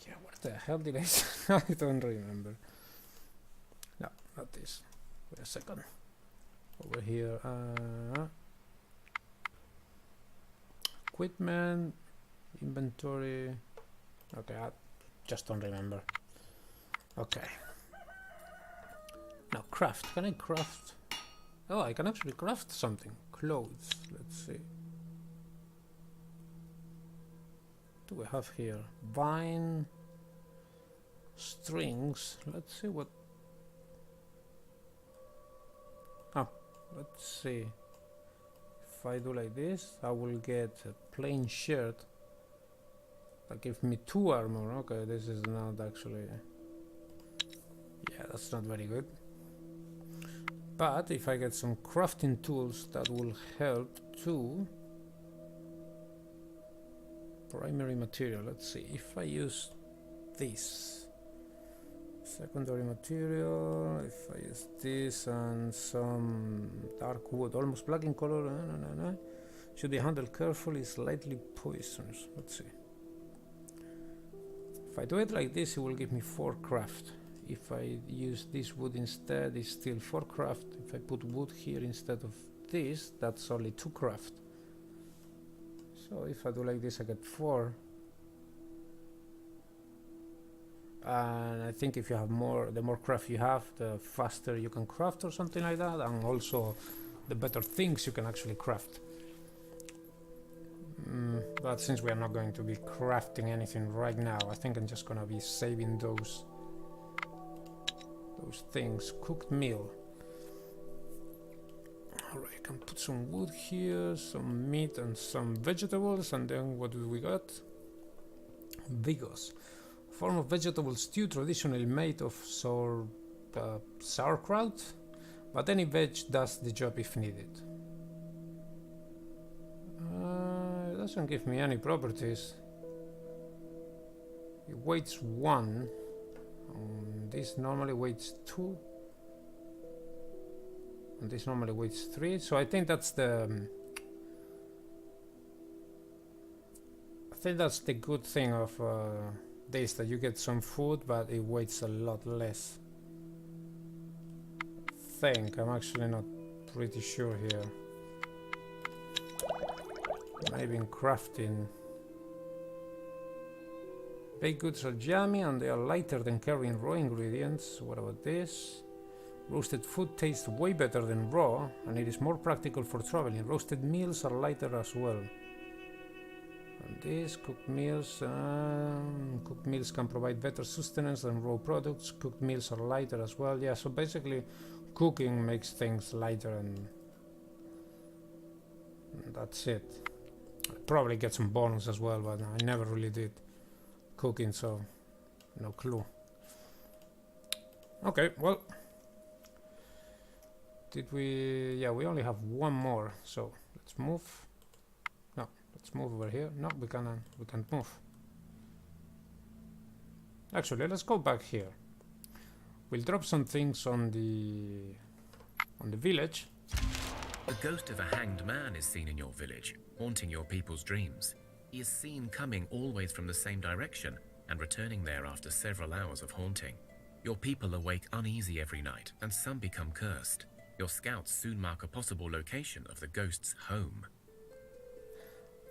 Yeah, what the hell did I say? I don't remember. No, not this. Wait a second. Over here. Equipment. Inventory. Okay, I just don't remember. Okay. Now craft. Can I craft? Oh, I can actually craft something. Clothes. Let's see. What do we have here? Vine. Strings. Let's see what. Oh, let's see. If I do like this, I will get a plain shirt that gives me 2 armor. Okay, this is not actually. Yeah, that's not very good. But if I get some crafting tools, that will help too. Primary material. Let's see if I use this. Secondary material. If I use this and some dark wood, almost black in color. Should be handled carefully. Slightly poisonous. Let's see. If I do it like this, it will give me 4 craft. If I use this wood instead, it's still 4 craft. If I put wood here instead of this, that's only 2 craft. So if I do like this, I get 4. And I think if you have more, the more craft you have, the faster you can craft or something like that, and also the better things you can actually craft. But since we are not going to be crafting anything right now, I think I'm just gonna be saving those things. Cooked meal. Alright, I can put some wood here, some meat and some vegetables, and then what do we got? Vigos. A form of vegetable stew traditionally made of sauerkraut, but any veg does the job if needed. It doesn't give me any properties. It weighs 1. This normally weighs 2. And this normally weighs 3. So I think that's the good thing of this, that you get some food but it weighs a lot less. I'm actually not pretty sure here. Maybe in crafting. Baked goods are yummy and they are lighter than carrying raw ingredients. What about this? Roasted food tastes way better than raw, and it is more practical for traveling. Roasted meals are lighter as well. And this, cooked meals can provide better sustenance than raw products. Cooked meals are lighter as well. Yeah, so basically cooking makes things lighter, and that's it. I probably get some bonus as well, but I never really did cooking, so no clue. Okay, well, yeah, we only have 1 more, so let's move. No, let's move over here. No, we can't move. Actually, let's go back here. We'll drop some things on the village. The ghost of a hanged man is seen in your village, haunting your people's dreams. He is seen coming always from the same direction and returning there after several hours of haunting. Your people awake uneasy every night, and some become cursed. Your scouts soon mark a possible location of the ghost's home.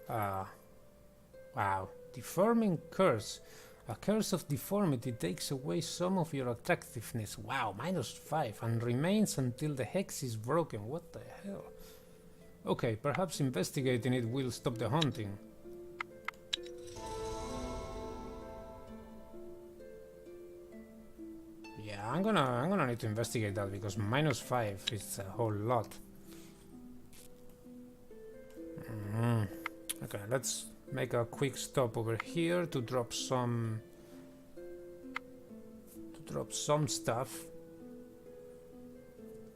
Wow. Deforming curse. A curse of deformity takes away some of your attractiveness. Wow, -5, and remains until the hex is broken. What the hell? Okay, perhaps investigating it will stop the haunting. Yeah, I'm gonna need to investigate that, because -5 is a whole lot. Okay, let's make a quick stop over here to drop some stuff.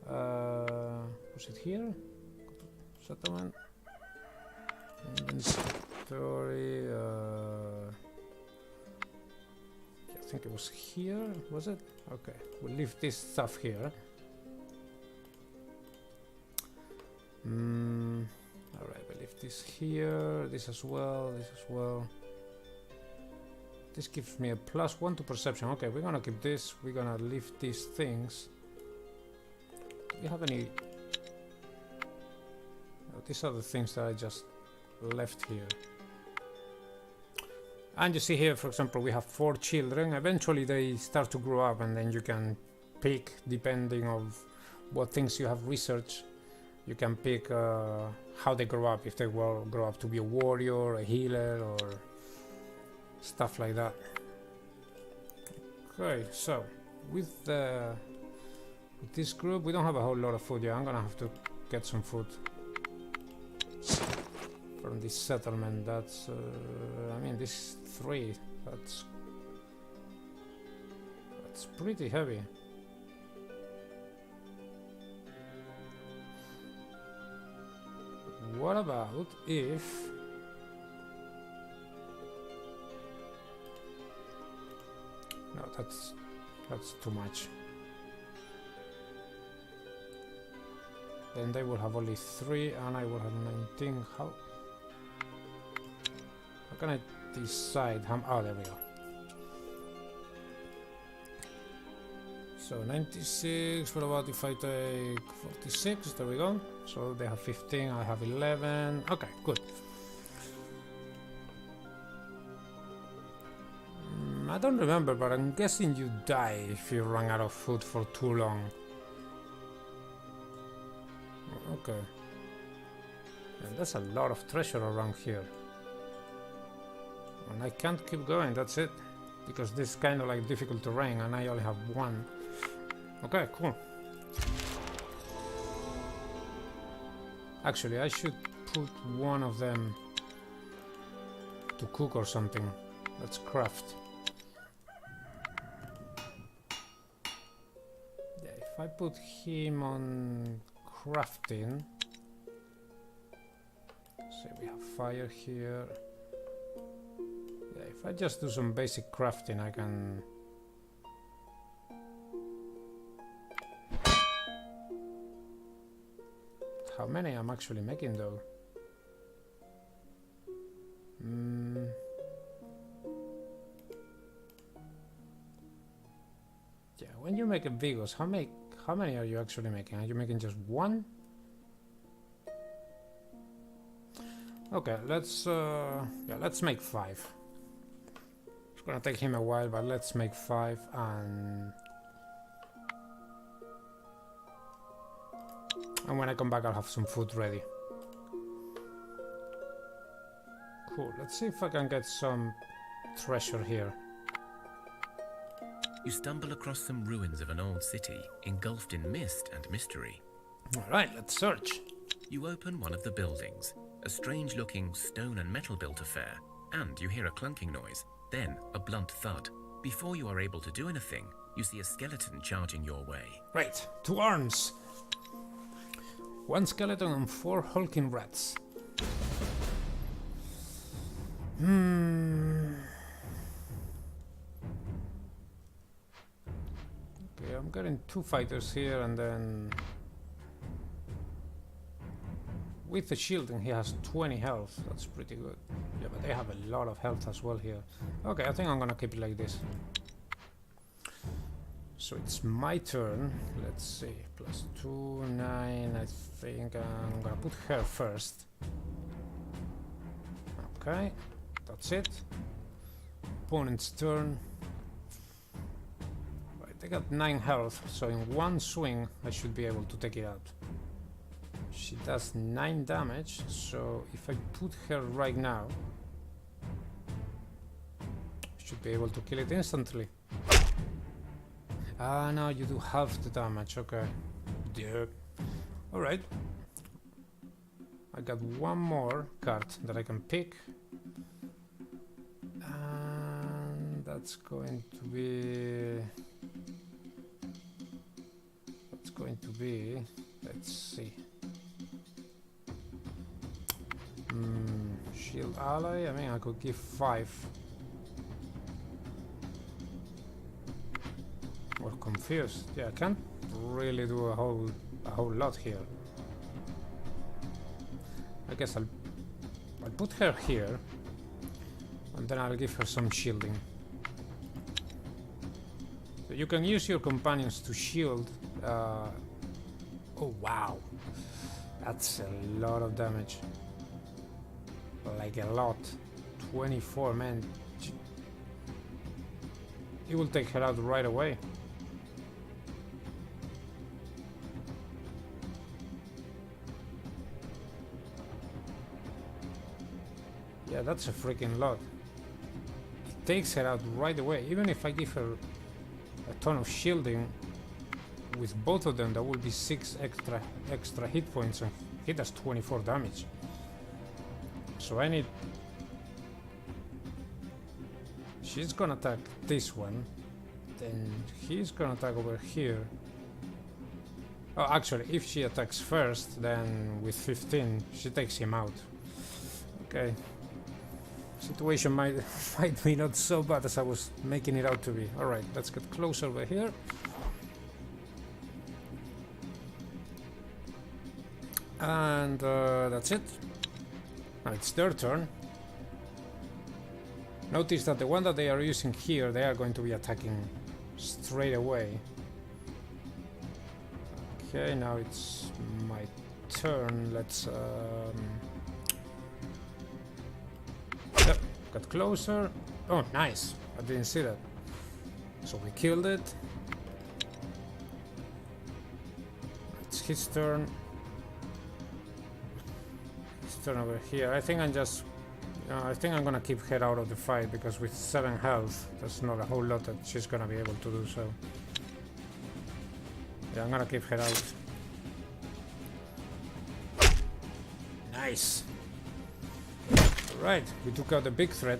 Was it here? Settlement. Inventory. I think it was here. Was it? Okay. We'll leave this stuff here. Alright, we'll leave this here. This as well. This as well. This gives me a +1 to perception. Okay, we're gonna keep this. We're gonna leave these things. Do you have any? Oh, these are the things that I just left here. And you see here, for example, we have 4 children. Eventually they start to grow up, and then you can pick, depending on what things you have researched, you can pick how they grow up, if they will grow up to be a warrior, a healer, or stuff like that. Okay, so with this group, we don't have a whole lot of food. Yeah, I'm gonna have to get some food from this settlement. That's I mean, this 3, that's pretty heavy. What about if no, that's too much. Then they will have only 3 and I will have 19. How can I decide how? Oh, there we go. So 96, what about if I take 46? There we go. So they have 15, I have 11. Okay, good. I don't remember, but I'm guessing you die if you run out of food for too long. Okay. And there's a lot of treasure around here. And I can't keep going, that's it. Because this is kind of like difficult terrain and I only have 1. Okay, cool. Actually, I should put one of them to cook or something. Let's craft. Yeah, if I put him on crafting. So we have fire here. Yeah, if I just do some basic crafting, I can... How many I'm actually making though? Yeah, when you make a Vigos, how many are you actually making? Are you making just 1? Okay, let's make 5. It's gonna take him a while, but let's make 5 and when I come back I'll have some food ready. Cool, let's see if I can get some treasure here. You stumble across some ruins of an old city, engulfed in mist and mystery. Alright, let's search. You open one of the buildings, a strange-looking stone and metal-built affair, and you hear a clunking noise, then a blunt thud. Before you are able to do anything, you see a skeleton charging your way. Right, to arms! 1 skeleton and 4 hulking rats. Okay, I'm getting 2 fighters here, and then with the shielding he has 20 health. That's pretty good. Yeah, but they have a lot of health as well here. Okay, I think I'm gonna keep it like this. So it's my turn. Let's see. +2, 9. I think I'm gonna put her first. Okay, that's it. Opponent's turn. Right, they got 9 health, so in 1 swing I should be able to take it out. She does 9 damage, so if I put her right now, I should be able to kill it instantly. Ah, no, you do half the damage, okay. Yeah. Alright. I got 1 more card that I can pick. And that's going to be... Let's see. shield ally. I mean, I could give 5. We're confused. Yeah, I can't really do a whole lot here. I guess I'll put her here, and then I'll give her some shielding. So you can use your companions to shield. Oh wow, that's a lot of damage. Like a lot. 24, man. He will take her out right away. Yeah, that's a freaking lot. It takes her out right away. Even if I give her a ton of shielding, with both of them, that will be 6 extra hit points, and he does 24 damage. So I need... She's gonna attack this one, then he's gonna attack over here. Oh, actually, if she attacks first, then with 15, she takes him out. Okay. Situation might be not so bad as I was making it out to be. Alright, let's get closer over here. And that's it. Now it's their turn. Notice that the one that they are using here, they are going to be attacking straight away. Okay, now it's my turn. Let's yep, got closer. Oh, nice. I didn't see that. So we killed it. It's his turn. His turn over here. I think I'm gonna keep her out of the fight, because with 7 health, there's not a whole lot that she's gonna be able to do. So yeah, I'm gonna keep her out. Nice. Right, we took out the big threat.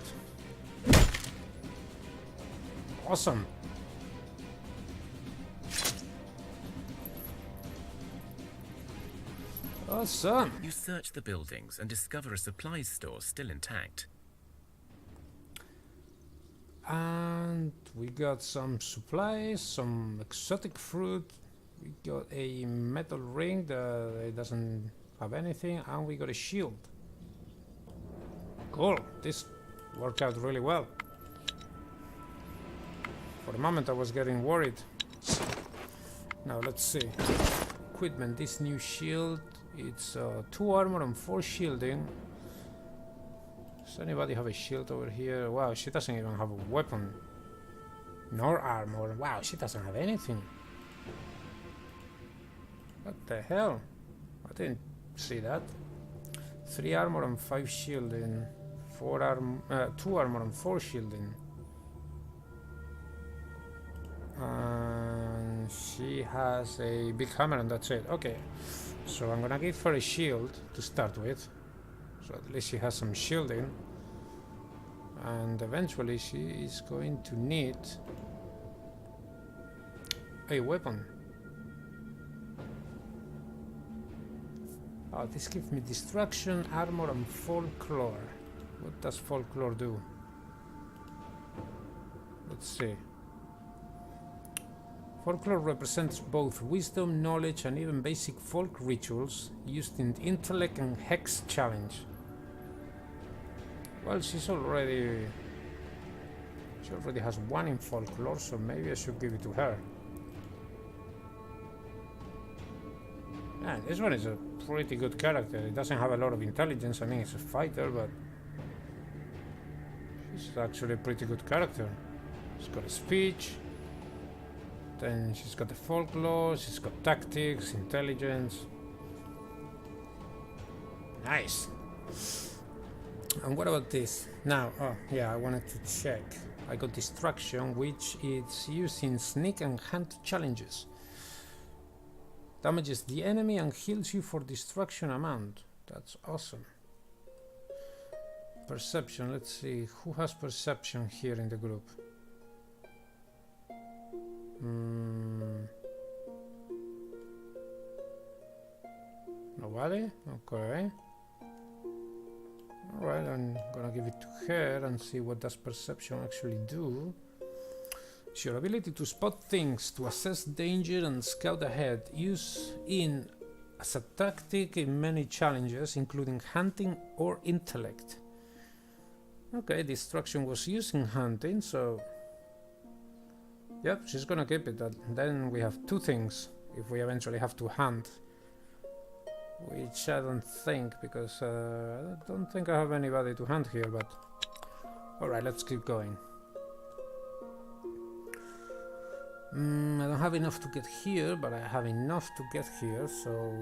Awesome. Awesome. You search the buildings and discover a supplies store still intact. And we got some supplies, some exotic fruit. We got a metal ring that it doesn't have anything, and we got a shield. Cool, this worked out really well. For a moment I was getting worried. Now let's see. Equipment, this new shield, it's 2 armor and 4 shielding. Does anybody have a shield over here? Wow, she doesn't even have a weapon. Nor armor. Wow, she doesn't have anything. What the hell? I didn't see that. 3 armor and 5 shielding. 2 armor and 4 shielding. And she has a big hammer and that's it. Okay, so I'm gonna give her a shield to start with, so at least she has some shielding, and eventually she is going to need a weapon. Oh, this gives me destruction, armor and folklore. What does folklore do? Let's see. Folklore represents both wisdom, knowledge, and even basic folk rituals used in intellect and hex challenge. Well, she already has 1 in folklore, so maybe I should give it to her. Yeah, this one is a pretty good character. It doesn't have a lot of intelligence. I mean, it's a fighter, but she's actually a pretty good character. She's got a speech. Then she's got the folklore, she's got tactics, intelligence. Nice. And what about this? Now, oh yeah, I wanted to check. I got distraction, which is used in sneak and hunt challenges. Damages the enemy and heals you for distraction amount. That's awesome. Perception, let's see, who has perception here in the group? Nobody? Okay. Alright, I'm gonna give it to her and see what does perception actually do. It's your ability to spot things, to assess danger and scout ahead. Use in as a tactic in many challenges, including hunting or intellect. Okay, distraction was used in hunting, so... Yep, she's gonna keep it. Then we have two things, if we eventually have to hunt. Which I don't think, because I don't think I have anybody to hunt here, but... Alright, let's keep going. I don't have enough to get here, but I have enough to get here, so...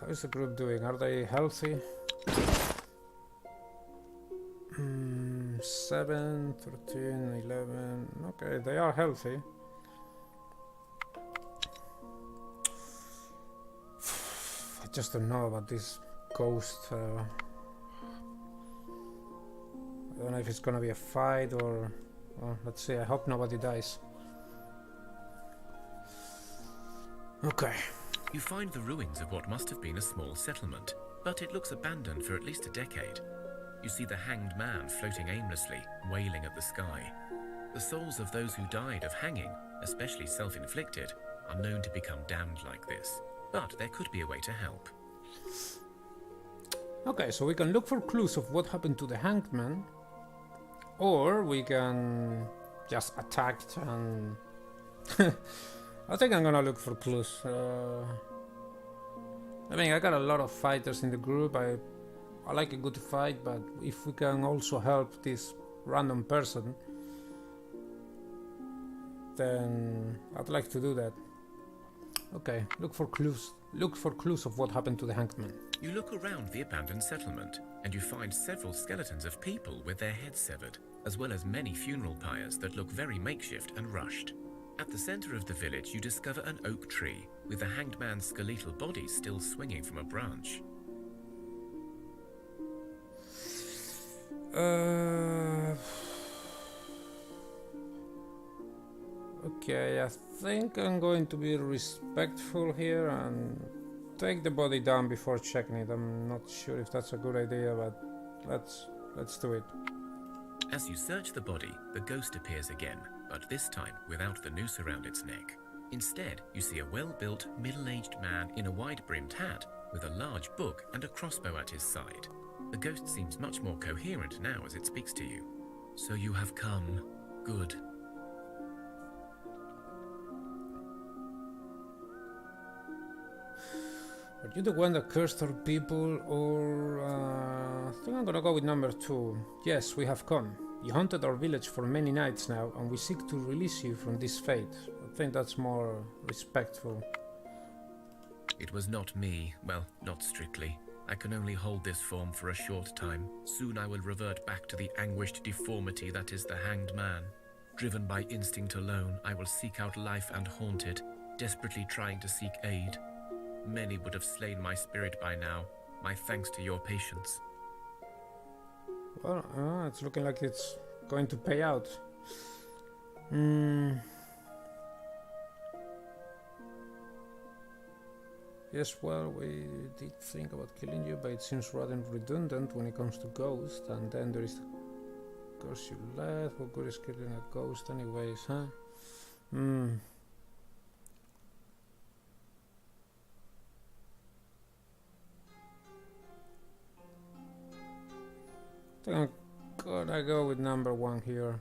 How is the group doing? Are they healthy? 7, 13, 11... Okay, they are healthy. I just don't know about this ghost. I don't know if it's gonna be a fight or... Well, let's see, I hope nobody dies. Okay. You find the ruins of what must have been a small settlement, but it looks abandoned for at least a decade. You see the hanged man floating aimlessly, wailing at the sky. The souls of those who died of hanging, especially self-inflicted, are known to become damned like this. But there could be a way to help. Okay, so we can look for clues of what happened to the hanged man, or we can just attack and... I think I'm gonna look for clues. I mean, I got a lot of fighters in the group. I like a good fight, but if we can also help this random person, then I'd like to do that. Okay, look for clues. Look for clues of what happened to the hanged man. You look around the abandoned settlement, and you find several skeletons of people with their heads severed, as well as many funeral pyres that look very makeshift and rushed. At the center of the village, you discover an oak tree, with the hanged man's skeletal body still swinging from a branch. Okay, I think I'm going to be respectful here and take the body down before checking it. I'm not sure if that's a good idea, but let's do it. As you search the body, the ghost appears again, but this time without the noose around its neck. Instead, you see a well-built, middle-aged man in a wide-brimmed hat with a large book and a crossbow at his side. The ghost seems much more coherent now as it speaks to you. So you have come. Good. Are you the one that cursed our people, or... I think I'm gonna go with number 2. Yes, we have come. You haunted our village for many nights now, and we seek to release you from this fate. I think that's more respectful. It was not me. Well, not strictly. I can only hold this form for a short time. Soon I will revert back to the anguished deformity that is the hanged man. Driven by instinct alone, I will seek out life and haunt it, desperately trying to seek aid. Many would have slain my spirit by now. My thanks to your patience. Well, it's looking like it's going to pay out. Yes, well, we did think about killing you, but it seems rather redundant when it comes to ghosts. And then there is the curse you left. What good is killing a ghost anyways, huh? I think I'm gonna go with number 1 here.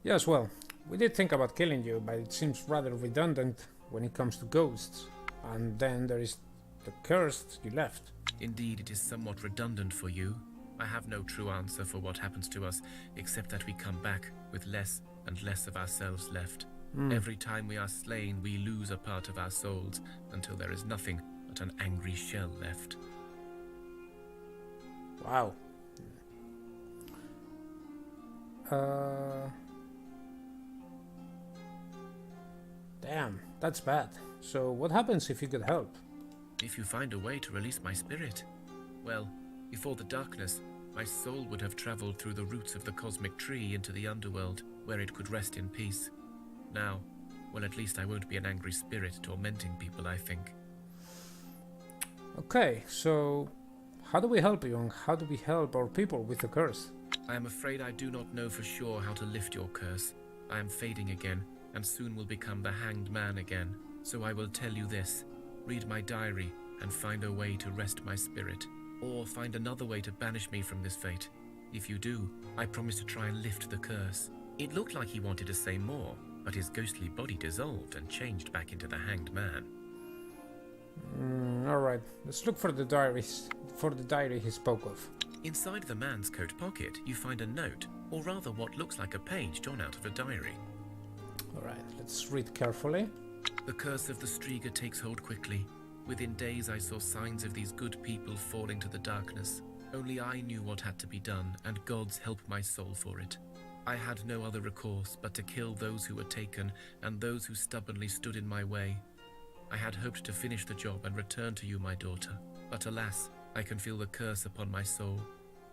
Yes, well, we did think about killing you, but it seems rather redundant when it comes to ghosts. And then there is the curse you left. Indeed, it is somewhat redundant for you. I have no true answer for what happens to us, except that we come back with less and less of ourselves left. Every time we are slain, we lose a part of our souls, until there is nothing but an angry shell left. Wow. Damn, that's bad. So what happens if you could help? If you find a way to release my spirit, well, before the darkness, my soul would have traveled through the roots of the cosmic tree into the underworld, where it could rest in peace. Now, well, at least I won't be an angry spirit tormenting people, I think. Okay, so how do we help you, and how do we help our people with the curse? I am afraid I do not know for sure how to lift your curse. I am fading again, and soon will become the hanged man again. So I will tell you this. Read my diary, and find a way to rest my spirit. Or find another way to banish me from this fate. If you do, I promise to try and lift the curse. It looked like he wanted to say more, but his ghostly body dissolved and changed back into the hanged man. Alright, let's look for the diary he spoke of. Inside the man's coat pocket, you find a note, or rather what looks like a page drawn out of a diary. Alright, let's read carefully. The curse of the Striga takes hold quickly. Within days I saw signs of these good people falling to the darkness. Only I knew what had to be done, and gods helped my soul for it. I had no other recourse but to kill those who were taken, and those who stubbornly stood in my way. I had hoped to finish the job and return to you, my daughter. But alas, I can feel the curse upon my soul.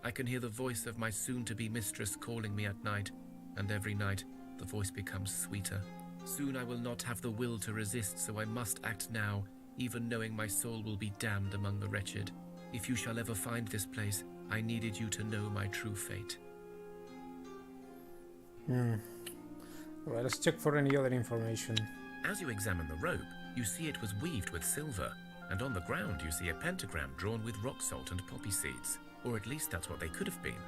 I can hear the voice of my soon-to-be mistress calling me at night, and every night the voice becomes sweeter. Soon I will not have the will to resist, so I must act now, even knowing my soul will be damned among the wretched. If you shall ever find this place, I needed you to know my true fate. Alright, let's check for any other information. As you examine the robe, you see it was weaved with silver, and on the ground you see a pentagram drawn with rock salt and poppy seeds, or at least that's what they could have been.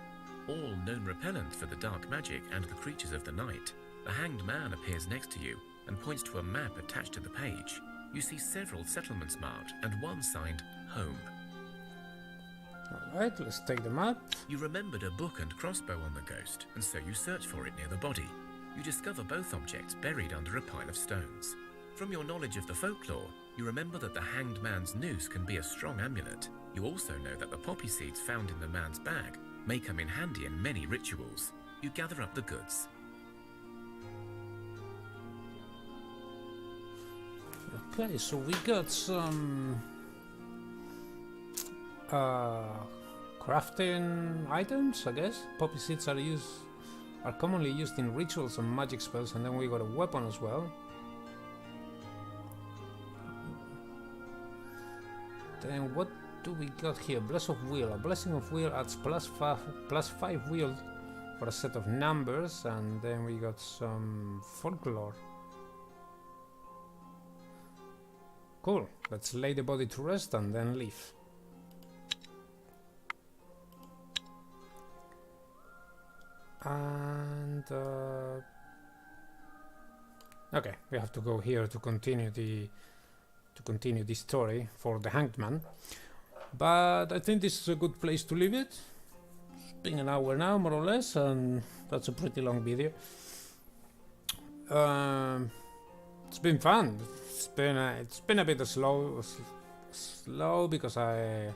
All known repellent for the dark magic and the creatures of the night. The hanged man appears next to you and points to a map attached to the page. You see several settlements marked and one signed Home. Alright, let's take the map. You remembered a book and crossbow on the ghost, and so you search for it near the body. You discover both objects buried under a pile of stones. From your knowledge of the folklore, you remember that the hanged man's noose can be a strong amulet. You also know that the poppy seeds found in the man's bag may come in handy in many rituals. You gather up the goods. Okay, so we got some crafting items, I guess. Poppy seeds are commonly used in rituals and magic spells, and then we got a weapon as well. Then what do we got here? Bless of Will. A blessing of will adds +5 will for a set of numbers, and then we got some folklore. Cool. Let's lay the body to rest and then leave. And okay, we have to go here to continue the story for the hanged man. But I think this is a good place to leave it. It's been an hour now, more or less, and that's a pretty long video. It's been fun. It's been a bit slow because I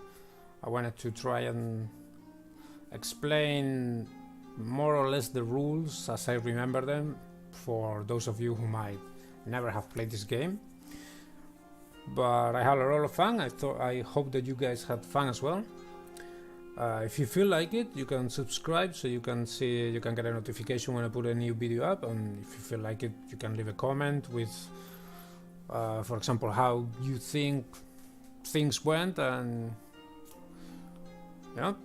wanted to try and explain more or less the rules as I remember them for those of you who might never have played this game. But I had a lot of fun. I hope that you guys had fun as well. If you feel like it, you can subscribe so you can get a notification when I put a new video up, and if you feel like it, you can leave a comment with for example, how you think things went, and you know,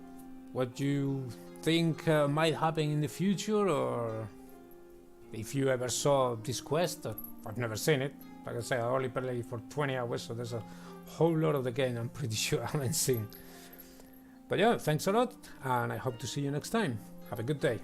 what you think might happen in the future, or if you ever saw this quest. I've never seen it. Like I say, I only played for 20 hours, so there's a whole lot of the game I'm pretty sure I haven't seen. But yeah, thanks a lot, and I hope to see you next time. Have a good day.